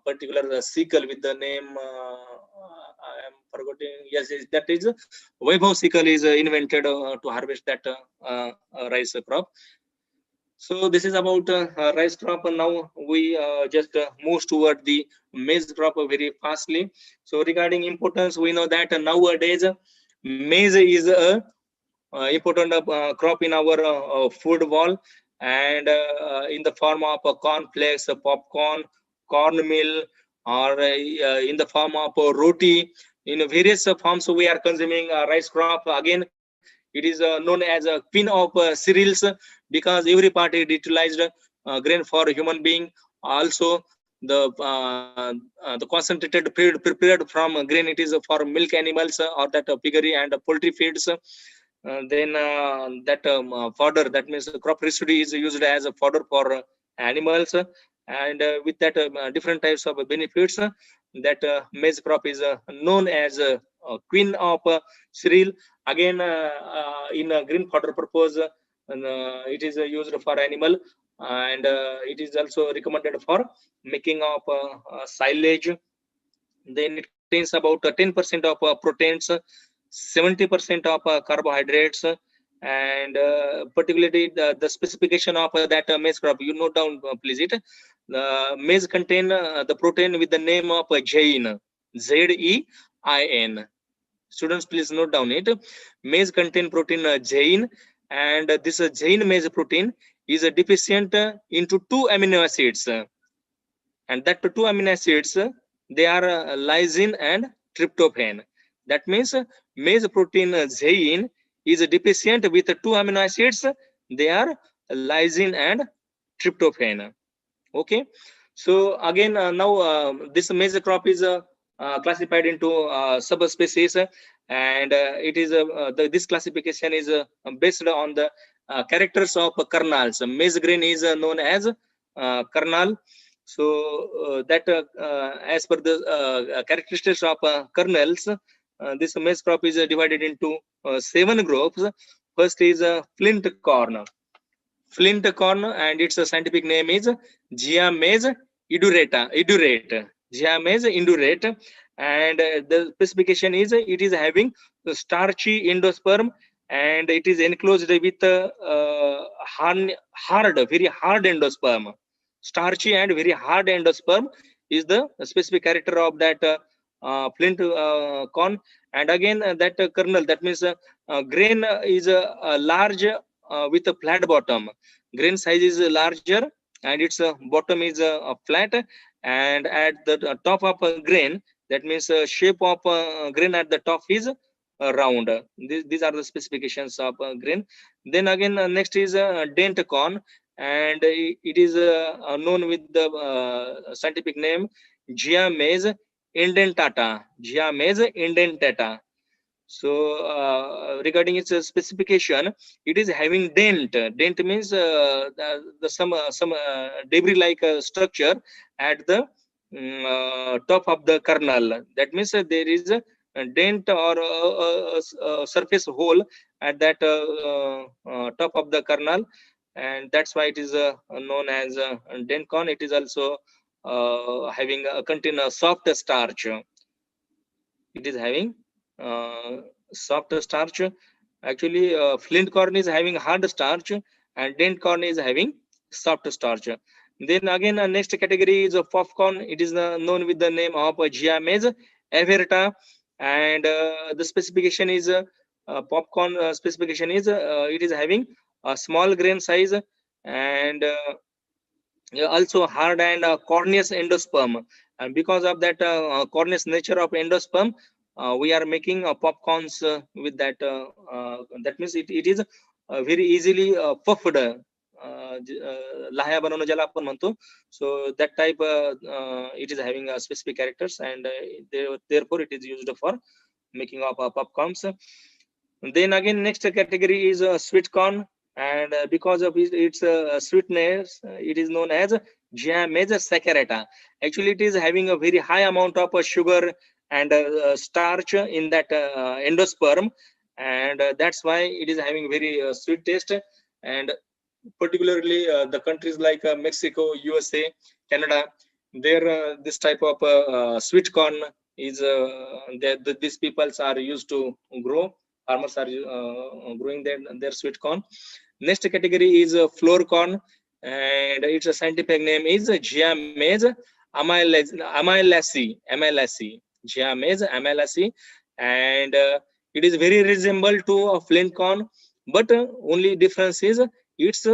particular sickle with the name I am forgetting. Yes, that is Vaibhav sickle is invented to harvest that rice crop. So this is about rice crop, and now we just move toward the maize crop very fastly. So regarding importance, we know that nowadays maize is a important crop in our food wall, and in the form of cornflakes, popcorn, cornmeal, or in the form of roti. In various forms we are consuming rice crop. Again, it is known as a queen of cereals, because every part is utilized grain for human being. Also the concentrated food prepared from grain, it is for milk animals or that piggery and poultry feeds. Then that fodder, that means crop residue, is used as a fodder for animals, and with that different types of benefits. That maize crop is known as queen of cereal. Again, in green fodder purpose, it is used for animal, and it is also recommended for making of silage. Then it contains about 10% of proteins, 70% of carbohydrates, and particularly the specification of that maize crop. You note down, please it. The maize contain the protein with the name of zein, Zein. Students, please note down it. Maize contain protein zein, and this zein maize protein is deficient into two amino acids, and that two amino acids, they are lysine and tryptophan. That means maize protein zein is deficient with two amino acids. They are lysine and tryptophan. Okay, so again, now this maize crop is classified into subspecies, and it is this classification is based on the characters of kernels. Maize grain is known as kernel. So that as per the characteristics of kernels, this maize crop is divided into 7 groups. First is flint corn. Flint corn, and its scientific name is Gia maize idurate. Gia maize indurate, and the specification is it is having starchy endosperm, and it is enclosed with very hard endosperm. Starchy and very hard endosperm is the specific character of that flint corn. And again, that kernel, that means grain is large with a flat bottom. Grain size is larger, and its bottom is flat, and at the top of a grain, that means shape of grain at the top is round. These are the specifications of grain. Then again, next is dent corn, and it is known with the scientific name Gia maize indentata. Gia maize indentata. So regarding its specification, it is having dent. Dent means some debris like structure at the top of the kernel. That means there is a dent or a surface hole at that top of the kernel, and that's why it is known as dent corn. It is also having contain a soft starch. It is having soft starch. Actually, flint corn is having hard starch, and dent corn is having soft starch. Then again, next category is popcorn. It is known with the name of Gia maize averta, and the specification is popcorn specification is it is having a small grain size, and also hard and corneous endosperm. And because of that corneous nature of endosperm, we are making popcorns with that. That means it is very easily puffed. लाह्या बनवणं ज्याला आपण म्हणतो. So that type it is having specific characters, and therefore it is used for making of popcorns. Then again, next category is sweet corn, and because of its sweetness, it is known as Gia maize saccharata. Actually, it is having a very high amount of sugar and starch in that endosperm, and that's why it is having very sweet taste. And particularly the countries like Mexico, USA, Canada, there this type of sweet corn is that these peoples are used to grow. Farmers are growing their sweet corn. Next category is flour corn, and its scientific name is Giamese amylacea, Giamese amylacea, and it is very resemble to a flint corn, but only difference is its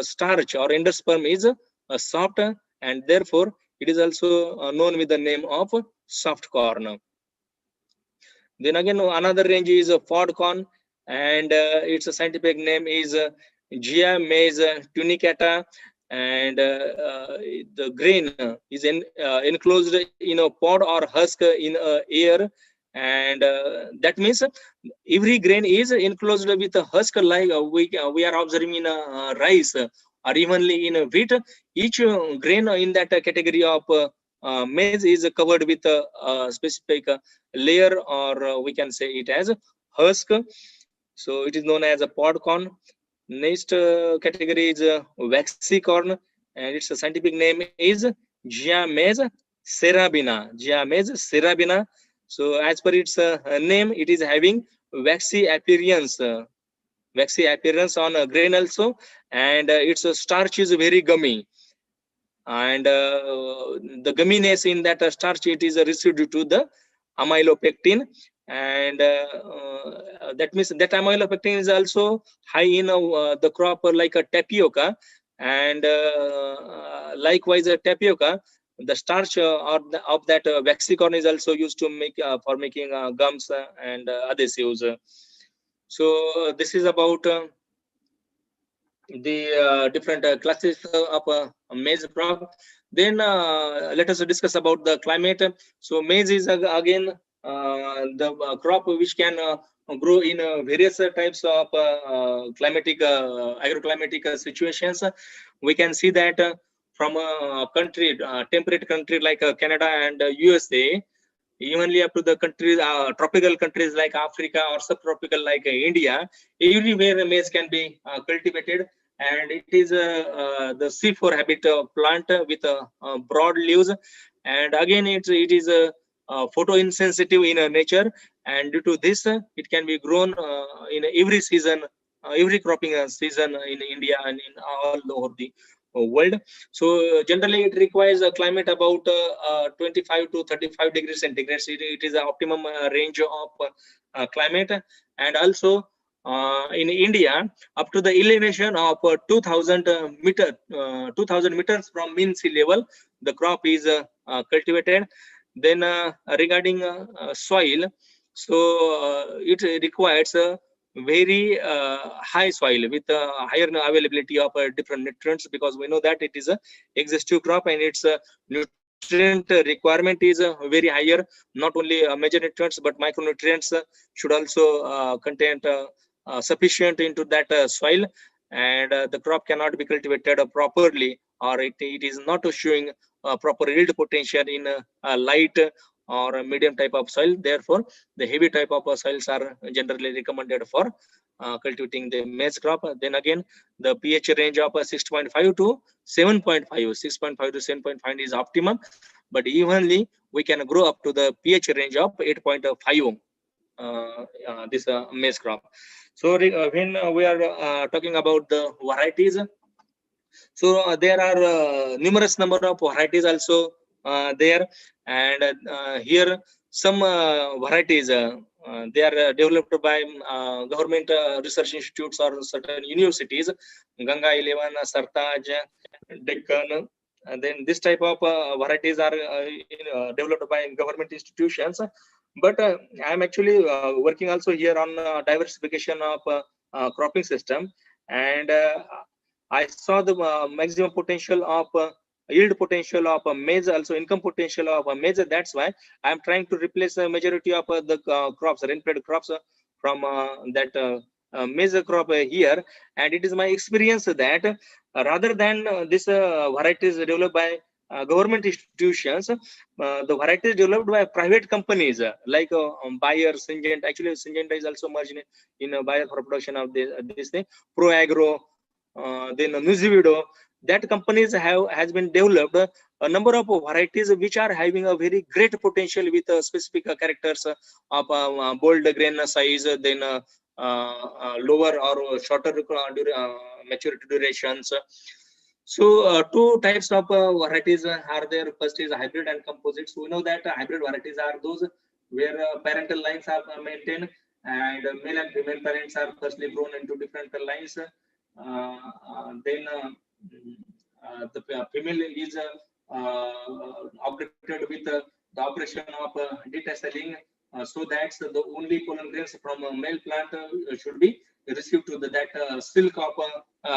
starch or endosperm is soft, and therefore it is also known with the name of soft corn. Then again, another range is pod corn, and its scientific name is Gia maize tunicata, and the grain is enclosed in a pod or husk in air, and that means every grain is enclosed with a husk, like we are observing in rice or evenly in wheat. Each grain in that category of maize is covered with a specific layer, or we can say it as husk. So it is known as a pod corn. Next category is waxy corn, and its scientific name is Giamese cerabina. Giamese cerabina. So as per its name, it is having waxy appearance. Waxy appearance on a grain also, and its starch is very gummy, and the gumminess in that starch, it is received due to the amylopectin, and that means that amylopectin is also high in the crop like a tapioca, and likewise a tapioca, the starch of that waxy corn is also used to make for making gums and adhesives. So this is about the different classes of maize crop. Then let us discuss about the climate. So maize is again the crop which can grow in various types of climatic agroclimatic situations. We can see that from a country, temperate country like Canada and USA, evenly up to the countries, tropical countries like Africa or subtropical like India, everywhere maize can be cultivated, and it is the C4 habit plant with broad leaves, and again it is photoinsensitive in nature, and due to this it can be grown in every season, every cropping season in India and in all over the world. So generally it requires a climate about 25 to 35 degrees centigrade. It is the optimum range of climate, and also in India, up to the elevation of 2000 meters from mean sea level, the crop is cultivated. Then regarding soil, so it requires very high soil with higher availability of different nutrients, because we know that it is a exhaustive crop, and its nutrient requirement is very higher. Not only major nutrients, but micronutrients should also contain sufficient into that soil, and the crop cannot be cultivated properly, or it is not showing proper yield potential in a light or a medium type of soil. Therefore the heavy type of soils are generally recommended for cultivating the maize crop. Then again, the pH range of 6.5 to 7.5, 6.5 to 7.5 is optimum, but evenly we can grow up to the pH range of 8.5 this maize crop. So when we are talking about the varieties, so there are numerous number of varieties also there, and here some varieties they are developed by government research institutes or certain universities, Ganga 11, Sartaj, Deccan. And then this type of varieties are developed by government institutions. But I am actually working also here on diversification of cropping system, and I saw the maximum potential of yield potential of maize, also income potential of maize. That's why I am trying to replace a majority of the crops, rain-fed crops, from that maize crop here. And it is my experience that rather than this varieties developed by government institutions, the varieties developed by private companies like Bayer, Syngenta. Actually, Syngenta is also merged in Bayer for production of this thing. Pro Agro, then Nuzivido. That companies has been developed a number of varieties which are having a very great potential with specific characters of bold grain size, then lower or shorter maturity durations. So two types of varieties are there. First is hybrid and composites. We know that hybrid varieties are those where parental lines are maintained, and male and female parents are firstly grown into different lines. Then the female is updated with the operation of detasseling, so that the only pollen grains from a male plant should be received to that silk of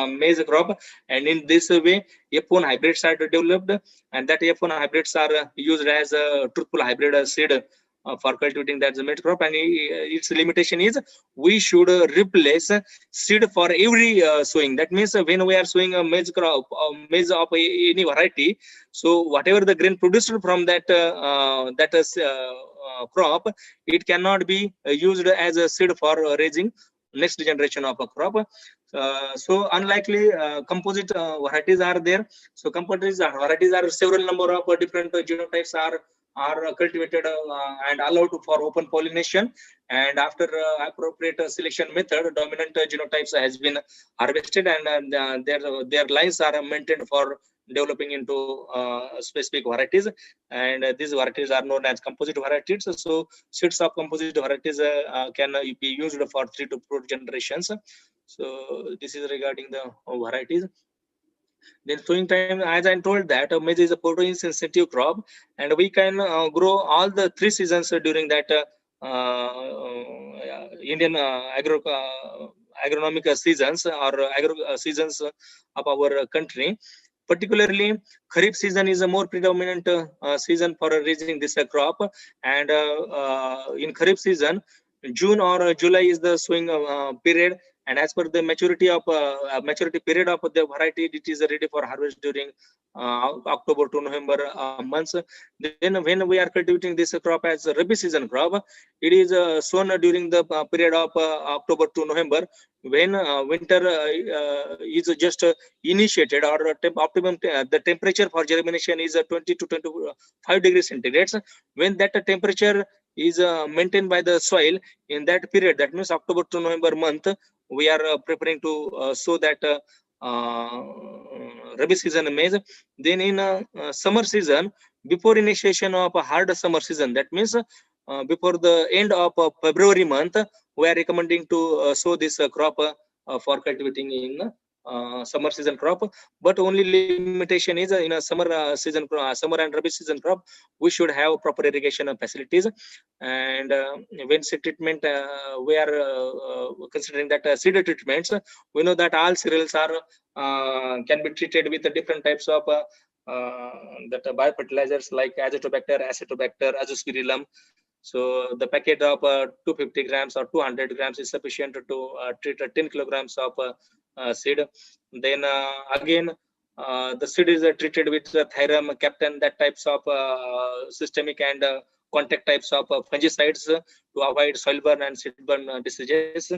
maize crop. And in this way, F1 hybrids are developed, and that F1 hybrids are used as a truthful hybrid seed for cultivating that maize crop. And its limitation is we should replace seed for every sowing. That means when we are sowing a maize crop, maize of any variety, so whatever the grain produced from that crop, it cannot be used as a seed for raising next generation of a crop. So unlikely composite varieties are there. So composite varieties are several number of different genotypes are cultivated and allowed for open pollination, and after appropriate selection method, dominant genotypes has been harvested, and their lines are maintained for developing into specific varieties, and these varieties are known as composite varieties. So seeds of composite varieties can be used for 3 to 4 generations. So this is regarding the varieties. Then sowing time, as I told that maize is a protein sensitive crop, and we can grow all the 3 seasons during that Indian agronomic seasons or agro seasons of our country. Particularly, Kharif season is a more predominant season for raising this crop, and in Kharif season, June or July is the sowing period, and as per the maturity period of the variety, it is ready for harvest during October to November months. Then when we are cultivating this crop as a Rabi season crop, it is sown during the period of October to November, when winter is just initiated, or optimum the temperature for germination is 20 to 25 degrees centigrade. When that temperature is maintained by the soil in that period, that means October to November month, we are preparing to sow that Rabi season maize. Then in summer season, before initiation of a hard summer season, that means before the end of February month, we are recommending to sow this crop for cultivating in summer season crop. But only limitation is in a summer and Rabi season crop, we should have proper irrigation facilities. And when seed treatment, we are considering that seed treatments, we know that all cereals are can be treated with different types of that biofertilizers like azotobacter, acetobacter, azospirillum. So the packet of 250 grams or 200 grams is sufficient to treat 10 kilograms of seed. Then again, the seed is treated with thyrum, captain, that types of systemic and contact types of fungicides to avoid soil burn and seed burn diseases.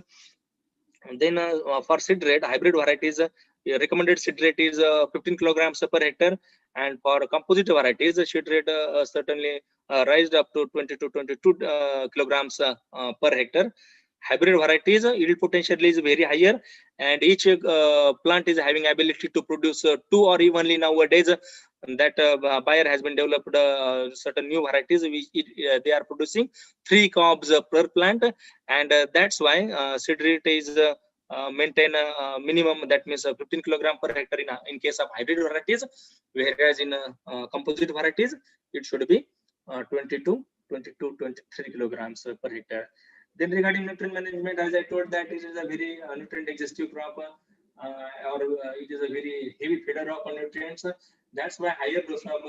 And then for seed rate, hybrid varieties, recommended seed rate is 15 kilograms per hectare, and for composite varieties, the seed rate certainly raised up to 20 to 22 kilograms per hectare. Hybrid varieties, yield potential is very higher, and each plant is having ability to produce 2 or evenly nowadays. That Bayer has been developed certain new varieties which they are producing 3 cobs per plant, and that's why seed rate is maintain minimum, that means 15 kilogram per hectare in case of hybrid varieties, whereas in composite varieties it should be 22 23 kilograms per hectare. Then regarding nutrient management, as I told that it is a very nutrient exhaustive crop, or it is a very heavy feeder of nutrients. That's why higher dose of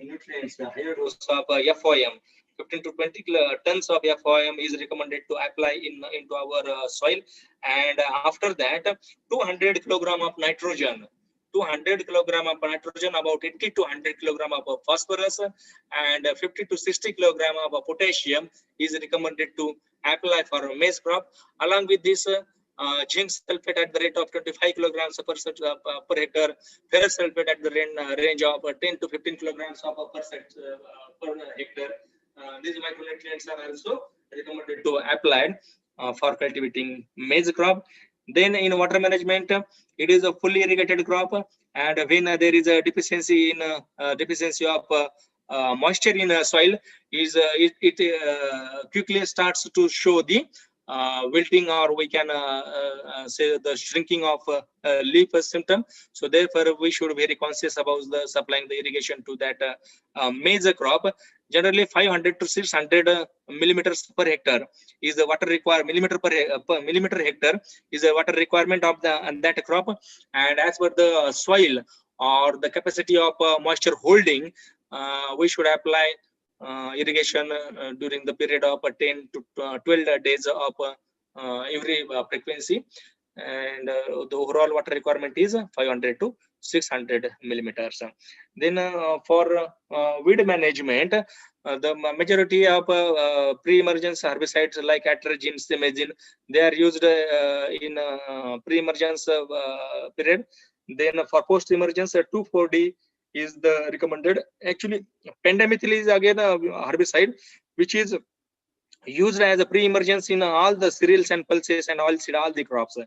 nutrients, higher dose of FOM, 15 to 20 tons of FOM is recommended to apply into our soil. And after that, 200 kilogram of nitrogen 200 kilogram of nitrogen, about 80 to 100 kilogram of phosphorus, and 50 to 60 kilogram of potassium is recommended to apply for maize crop. Along with this, zinc sulfate at the rate of 25 kilograms per hectare, ferrous sulfate at the range of 10 to 15 kilograms per hectare. These micronutrients are also recommended to apply for cultivating maize crop. Then in water management, it is a fully irrigated crop, and when there is a deficiency of moisture in soil, it quickly starts to show the wilting, or we can say the shrinking of leaf symptom. So therefore we should be very conscious about the supplying the irrigation to that maize crop. Generally 500 to 600 millimeters per hectare is the water required, per millimeter hectare is the water requirement of that crop. And as per the soil or the capacity of moisture holding, we should apply irrigation during the period of 10 to 12 days of every frequency. And the overall water requirement is 500 to 600 millimeters. Then for weed management, the majority of pre-emergence herbicides like atrazine, simazine, they are used in pre-emergence period. Then for post-emergence, 2,4-D is the recommended. Actually, pendimethyl is again a herbicide which is used as a pre-emergence in all the cereals and pulses and all the crops.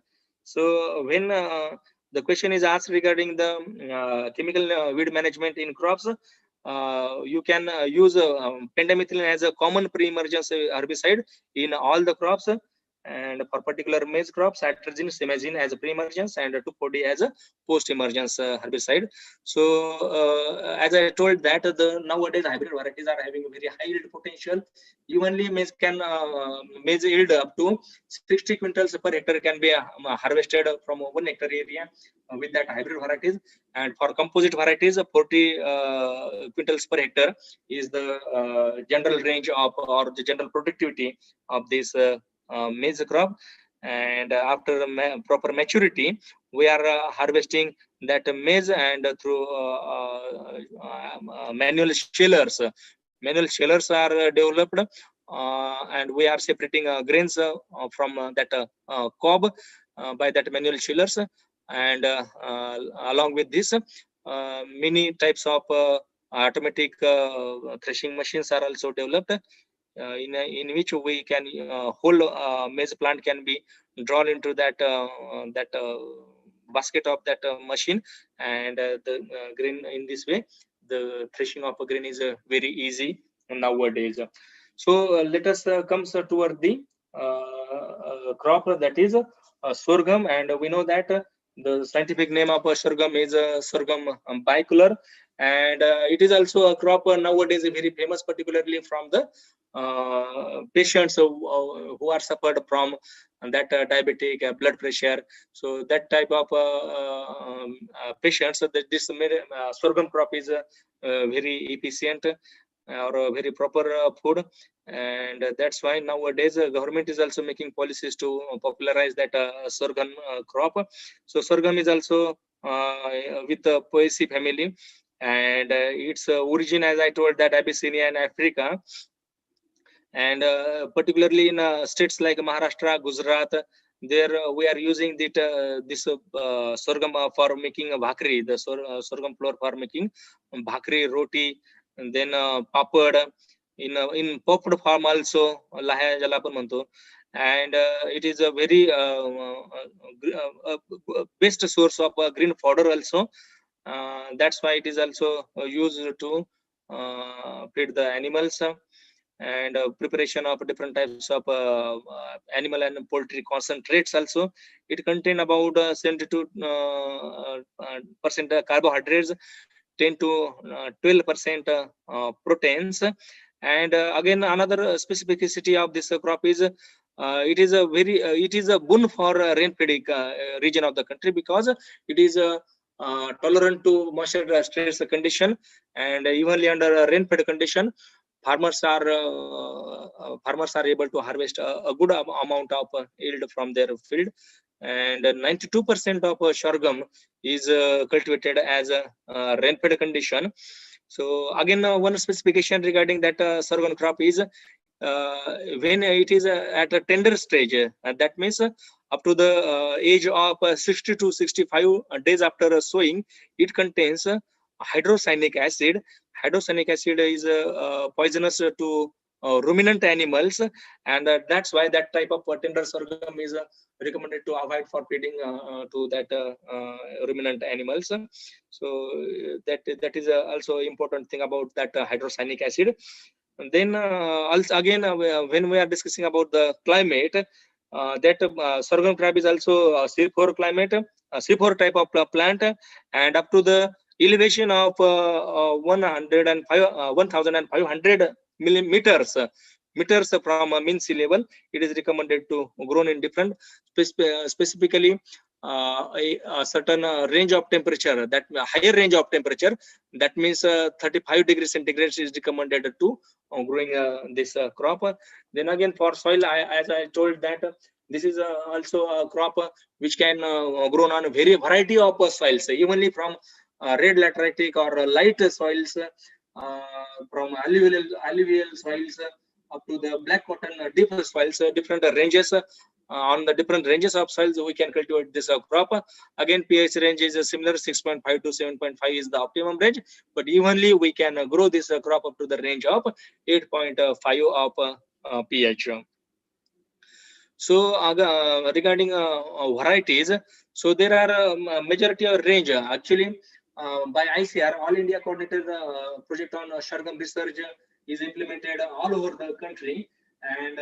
So when the question is asked regarding the chemical weed management in crops, you can use pendimethalin as a common pre-emergence herbicide in all the crops. And for particular maize crops, atrazine, simazine as a pre-emergence, and 2,4-D as a post-emergence herbicide. So as I told that the nowadays hybrid varieties are having a very high yield potential. Evenly maize yield up to 60 quintals per hectare can be harvested from 1 hectare area with that hybrid varieties. And for composite varieties, 40 quintals per hectare is the general range of, or the general productivity of this maize crop. And after proper maturity, we are harvesting that maize, and through manual shellers. Manual shellers are developed, and we are separating grains from that cob by that manual shellers. And along with this, many types of automatic threshing machines are also developed, in which we can whole maize plant can be drawn into that basket of that machine, and the grain in this way. The threshing of a grain is very easy nowadays. So let us come toward the crop that is sorghum, and we know that the scientific name of sorghum is sorghum bicolor, and it is also a crop nowadays very famous, particularly from the patients who are suffered from that diabetic blood pressure. So that type of patients, that this sorghum crop is very efficient or a very proper food. And that's why nowadays government is also making policies to popularize that sorghum crop. So sorghum is also with the Poaceae family, and its origin, as I told, that Abyssinia and Africa. And particularly in states like Maharashtra, Gujarat, there we are using this sorghum for making a bhakri, the sorghum flour for making bhakri, roti, and then papad, in puffed form also, lahya jala आपण म्हणतो. And it is a very best source of green fodder also. That's why it is also used to feed the animals. And preparation of different types of animal and poultry concentrates also. It contain about 72% carbohydrates, 10 to 12% proteins. And again, another specificity of this crop is it is a boon for rain-fed region of the country, because it is tolerant to moisture stress condition, and evenly under rain-fed condition, farmers are able to harvest a good amount of yield from their field. and 92% of sorghum is cultivated as a rain-fed condition. So again, one specification regarding that sorghum crop is when it is at a tender stage, that means up to the age of 60 to 65 days after sowing, it contains hydrocyanic acid. Hydrocyanic acid is poisonous to ruminant animals, and that's why that type of tender sorghum is recommended to avoid for feeding to that ruminant animals. So that is also important thing about that hydrocyanic acid. And then also again, when we are discussing about the climate, that sorghum crop is also C4 climate, C4 type of plant, and up to the elevation of 1,500 millimeters meters from mean sea level, it is recommended to grown in different specifically a certain range of temperature, that higher range of temperature, that means 35 degrees centigrade is recommended to growing this crop. Then again, for soil, as I told that this is also a crop which can grown on very variety of soils, evenly from red lateritic or light soils, from alluvial soils up to the black cotton deep soils, different ranges. On the different ranges of soils, we can cultivate this crop. Again, pH range is similar, 6.5 to 7.5 is the optimum range, but evenly we can grow this crop up to the range of 8.5 of pH. So regarding varieties, so there are majority of range actually by ICR, All India Coordinated Project on Sorghum Research is implemented all over the country, and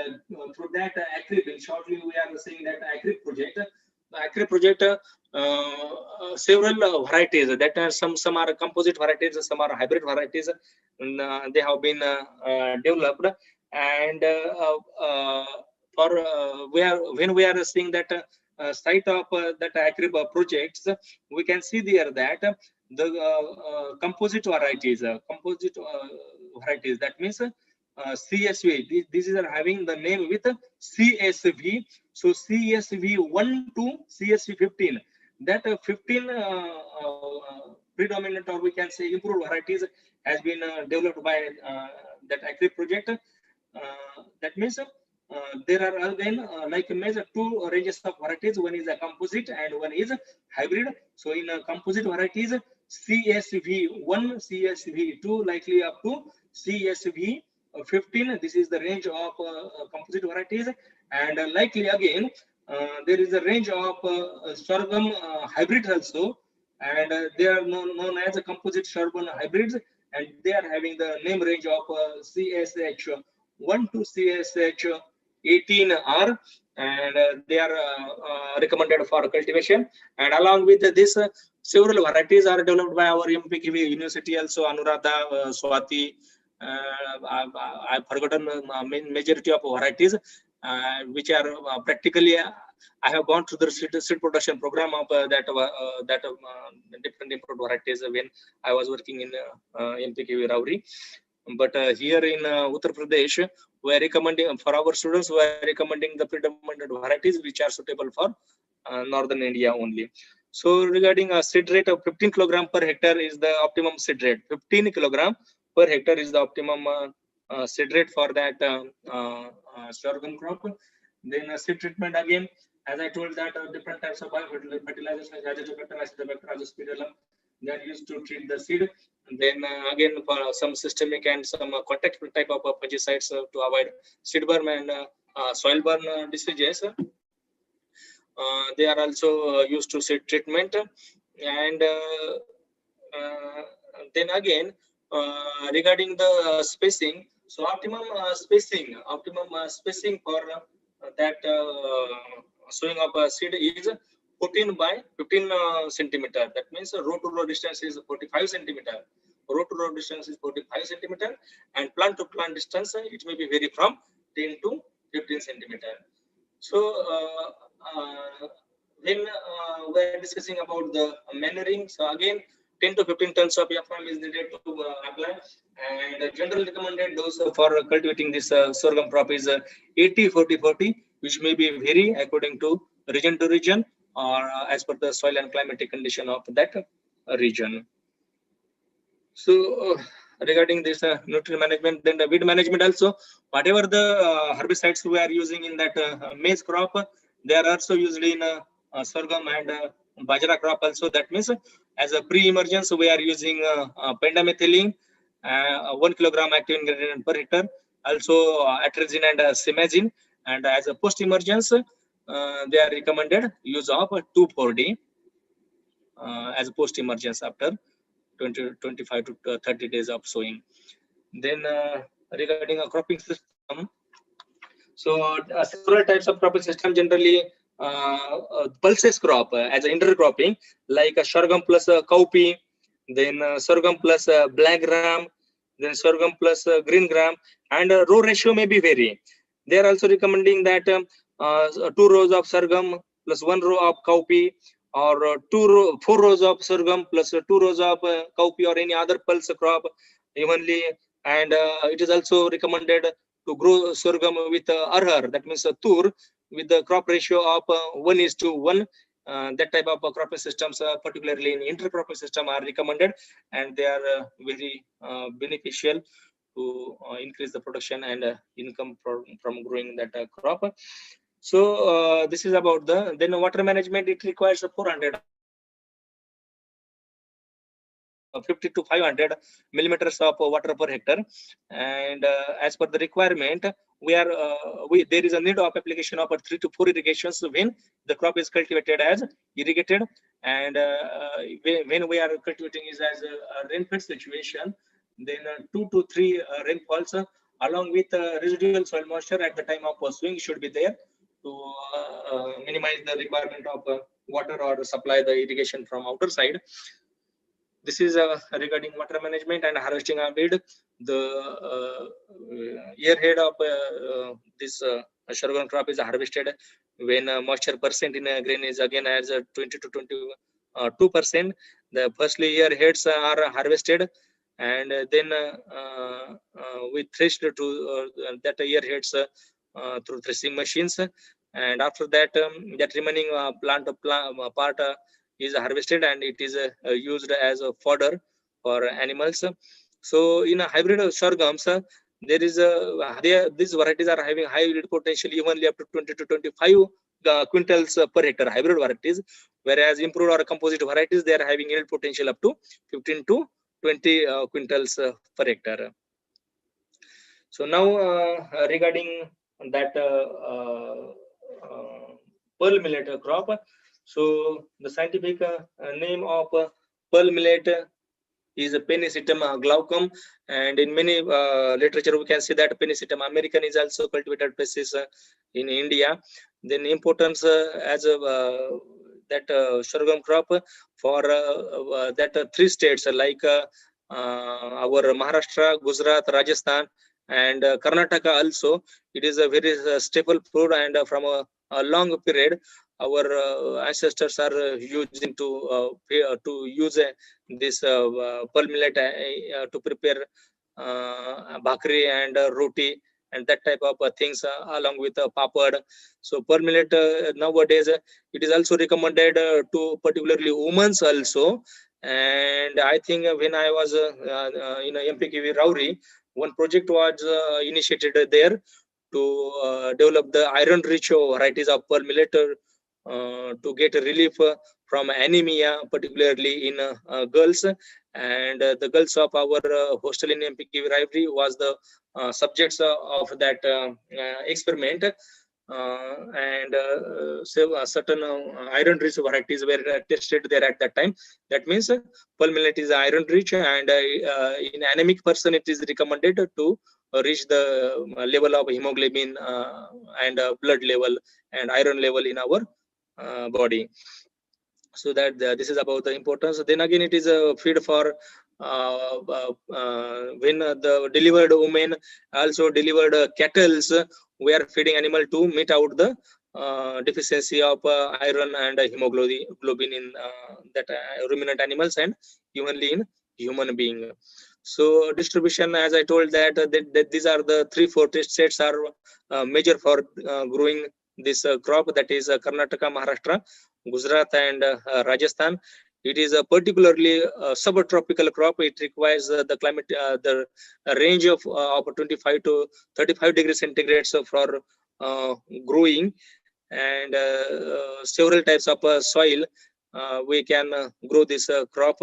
through that ACRIP, shortly we are seeing that ACRIP project. The ACRIP project several varieties, that are some are composite varieties, some are hybrid varieties, and, they have been developed, and for when we are seeing that site of that ACRIP projects, we can see there that the composite varieties, that means CSV. These are having the name with CSV. So CSV 1 to CSV 15. That 15 predominant, or we can say improved varieties, has been developed by that ACRIP project. That means there are again like major two ranges of varieties. One is a composite and one is hybrid. So in composite varieties, CSV 1, CSV 2, likely up to CSV 15. This is the range of composite varieties, and likely again there is a range of sorghum hybrids also, and they are known as a composite sorghum hybrids, and they are having the name range of CSH 1 to CSH 18R, and they are recommended for cultivation. And along with this, several varieties are developed by our MPKV University also, Anuradha, Swati. I've forgotten majority of varieties, which are practically I have gone through the seed production program of different improved varieties when I was working in MPKV Rauri. But here in Uttar Pradesh, we are recommending for our students, we are recommending the predominant varieties which are suitable for northern India only. So regarding a seed rate of 15 kilogram per hectare is the optimum seed rate. 15 kilogram per hectare is the optimum seed rate for that sorghum crop. Then seed treatment, again, as I told that different types of fertilizers like azotobacter, acidobacter, azospirillum, they are used to treat the seed. And then again, for some systemic and some contact type of fungicides to avoid seed burn and soil burn diseases. They are also used to seed treatment. And then again, regarding the spacing, so optimum spacing for that sowing of a seed is 14 by 15 centimeter. That means row to row distance is 45 centimeter. Row to row distance is 45 centimeter, and plant to plant distance it may be vary from 10 to 15 centimeter. So when we are discussing about the manuring, so again 10 to 15 tons of FRM is needed to apply, and the general recommended dose for cultivating this sorghum crop is 80-40-40, which may be vary according to region to region or as per the soil and climatic condition of that region. So regarding this nutrient management, then the weed management also, whatever the herbicides we are using in that maize crop, they are also usually in sorghum and bajra crop also. That means as a pre-emergence, we are using pendimethalin, 1 kilogram active ingredient per hectare, also atrazine and simazine, and as a post-emergence, they are recommended use of 2,4-D as a post-emergence after 25 to 30 days of sowing. Then regarding a cropping system, so several types of cropping system, generally pulses crop as intercropping, like a sorghum plus cowpea, then sorghum plus black gram, then sorghum plus green gram, and row ratio may be vary. They are also recommending that 2 rows of sorghum plus 1 row of cowpea, or 4 rows of sorghum plus 2 rows of cowpea or any other pulse crop evenly. And it is also recommended to grow sorghum with arhar, that means tur, with the crop ratio of 1:1. That type of cropping systems, particularly in intercropping system, are recommended, and they are very beneficial to increase the production and income from growing that crop. So this is about the, then water management. It requires 400 50 to 500 millimeters of water per hectare, and as per the requirement, we are there is a need of application of 3 to 4 irrigations when the crop is cultivated as irrigated, and when we are cultivating is as a rainfed situation, then 2 to 3 rainfalls along with residual soil moisture at the time of sowing should be there to minimize the requirement of water or supply the irrigation from outer side. This is regarding water management and harvesting of weed. The year head of this sorghum crop is harvested when moisture percent in grain is again as 20 to 22%. The firstly year heads are harvested, and then we threshed to that year heads through threshing machines, and after that that remaining plant part is harvested, and it is used as a fodder for animals. So in a hybrid sorghums, there is these varieties are having high yield potential, evenly up to 20 to 25 quintals per hectare, hybrid varieties, whereas improved or composite varieties, they are having yield potential up to 15 to 20 quintals per hectare. So now regarding that pearl millet crop. So the scientific name of pearl millet is Pennisetum glaucum, and in many literature we can see that Pennisetum american is also cultivated species in India. Then importance as that sorghum crop for that 3 states like our Maharashtra, Gujarat, Rajasthan, and Karnataka also. It is a very staple food, and from a long period our ancestors are using to use this pearl millet to prepare bhakri and roti and that type of things along with papad. So pearl millet nowadays it is also recommended to particularly women also. And I think when I was in MPKV Rauri, one project was initiated there to develop the iron-rich varieties of pearl millet to get relief from anemia, particularly in girls. And the girls of our hostel in MPKV Library was the subjects of that experiment. And certain iron-rich varieties were tested there at that time. That means pearl millet is iron-rich, and in anemic person, it is recommended to reach the level of hemoglobin and blood level and iron level in our body. So that this is about the importance. Then again, it is a feed for when the delivered women also delivered cattles, we are feeding animal to meet out the deficiency of iron and hemoglobin in that ruminant animals and evenly in human being. So distribution, as I told that, that these are the 3-4 test sets are major for growing this crop, that is Karnataka, Maharashtra, Gujarat, and Rajasthan. It is a particularly subtropical crop. It requires the climate, the range of 25 to 35 degrees centigrade for growing, and several types of soil we can grow this crop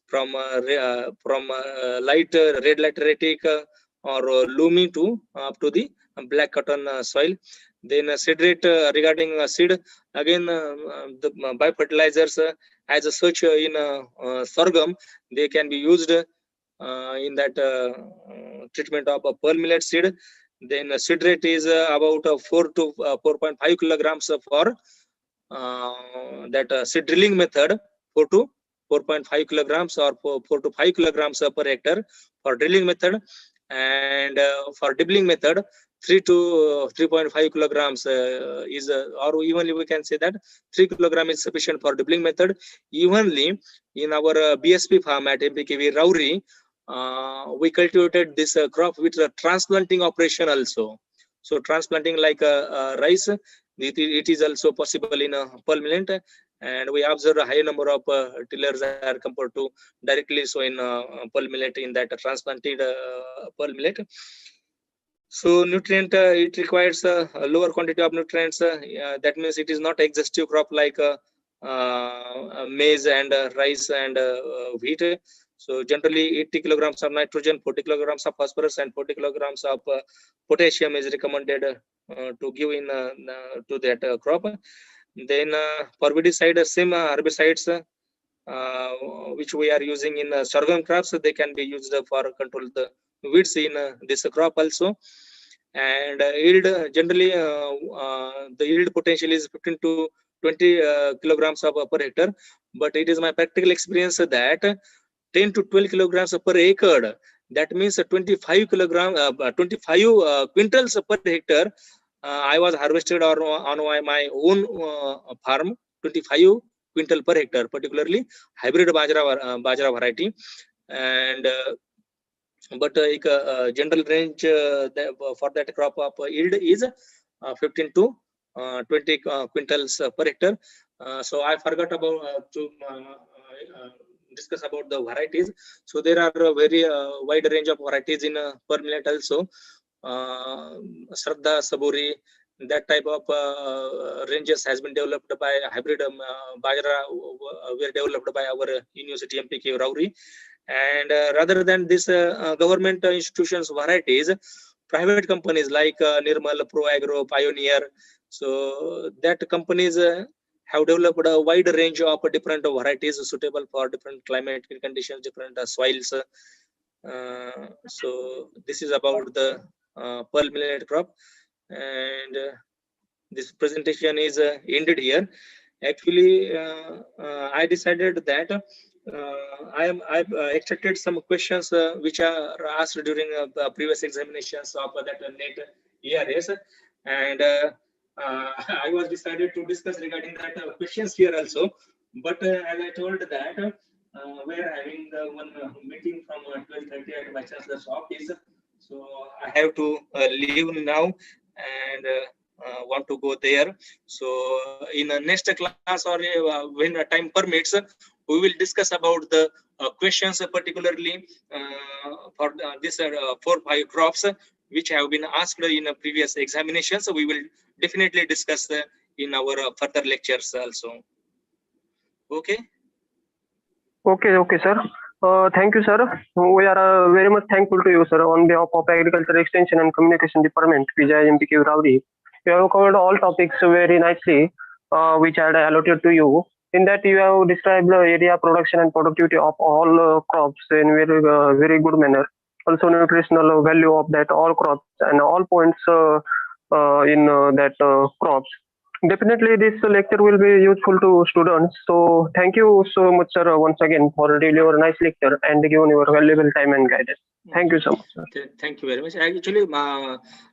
from light red lateritic or loamy to up to the black cotton soil. Then seed rate, regarding seed, again the biofertilizers as such in sorghum, they can be used in that treatment of pearl millet seed. Then seed rate is about 4 to 4.5 kilograms for that seed drilling method, 4 to 4.5 kilograms or 4 to 5 kilograms per hectare for drilling method, and for dibbling method 3 to 3.5 kilograms is or evenly we can say that 3 kilogram is sufficient for dibbling method. Evenly in our BSP farm at MPKV Rauri, we cultivated this crop with a transplanting operation also. So transplanting like rice, it is also possible in pearl millet, and we observe a high number of tillers are compared to directly so in pearl millet in that transplanted pearl millet. So nutrient, it requires a lower quantity of nutrients. That means it is not exhaustive crop like maize and rice and wheat. So generally 80 kilograms of nitrogen, 40 kilograms of phosphorus, and 40 kilograms of potassium is recommended to give in to that crop. Then for weedicide, same herbicides which we are using in sorghum crops, they can be used for control the weeds in this crop also. And yield, generally the yield potential is 15 to 20 kilograms of per hectare, but it is my practical experience that 10 to 12 kilograms per acre, that means 25 kilogram 25 quintals per hectare I was harvested on my own farm, 25 quintal per hectare, particularly hybrid bajra variety. And but general range for that crop of yield is 15 to 20 quintals per hectare. So I forgot about to discuss about the varieties. So there are a very wide range of varieties in pearl millet also. Shraddha, Saburi, that type of ranges has been developed by hybrid bajra were developed by our university MPK Rauri. And rather than this government institutions varieties, private companies like Nirmal, Pro Agro, Pioneer, so that companies have developed a wide range of different varieties suitable for different climate conditions, different soils. So this is about the pearl millet crop, and this presentation is ended here. Actually, I decided that I've extracted some questions which are asked during previous examinations of that NET ERS, and I was decided to discuss regarding that questions here also. But as I told that we're having the one meeting from 12:30 at Vice Chancellor's office, so I have to leave now and want to go there. So in the next class or when time permits, we will discuss about the questions particularly for this 4-5 crops which have been asked in previous examinations. So we will definitely discuss in our further lectures also. Okay. Okay, sir. Thank you, sir. We are very much thankful to you, sir, on behalf of Agriculture Extension and Communication Department, MPK Rauri. You have covered all topics very nicely, which I had allotted to you. In that, you have described the area, production, and productivity of all crops in very good manner. Also, nutritional value of that all crops and all points in that crops. Definitely, this lecture will be useful to students. So, thank you so much, sir, once again for your nice lecture and giving your valuable time and guidance. Thank you so much, sir. Okay, thank you very much. Actually,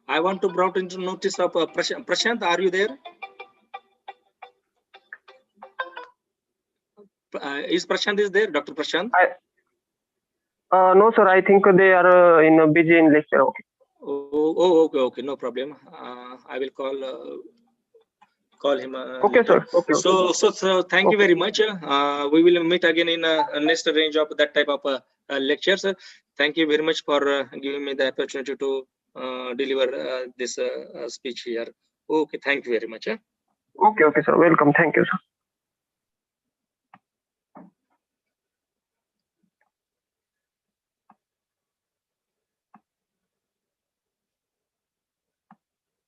I want to brought into notice of Prashant. Are you there? Is Prashant is there, Dr. Prashant? No, sir. I think they are busy in lecture. Okay. Oh, okay, no problem. I will call call him. Okay, Later. sir. Okay. So thank you very much. We will meet again in next range of that type of lectures. Thank you very much for giving me the opportunity to deliver this speech here. Okay, thank you very much. Okay, sir. Welcome. Thank you, sir.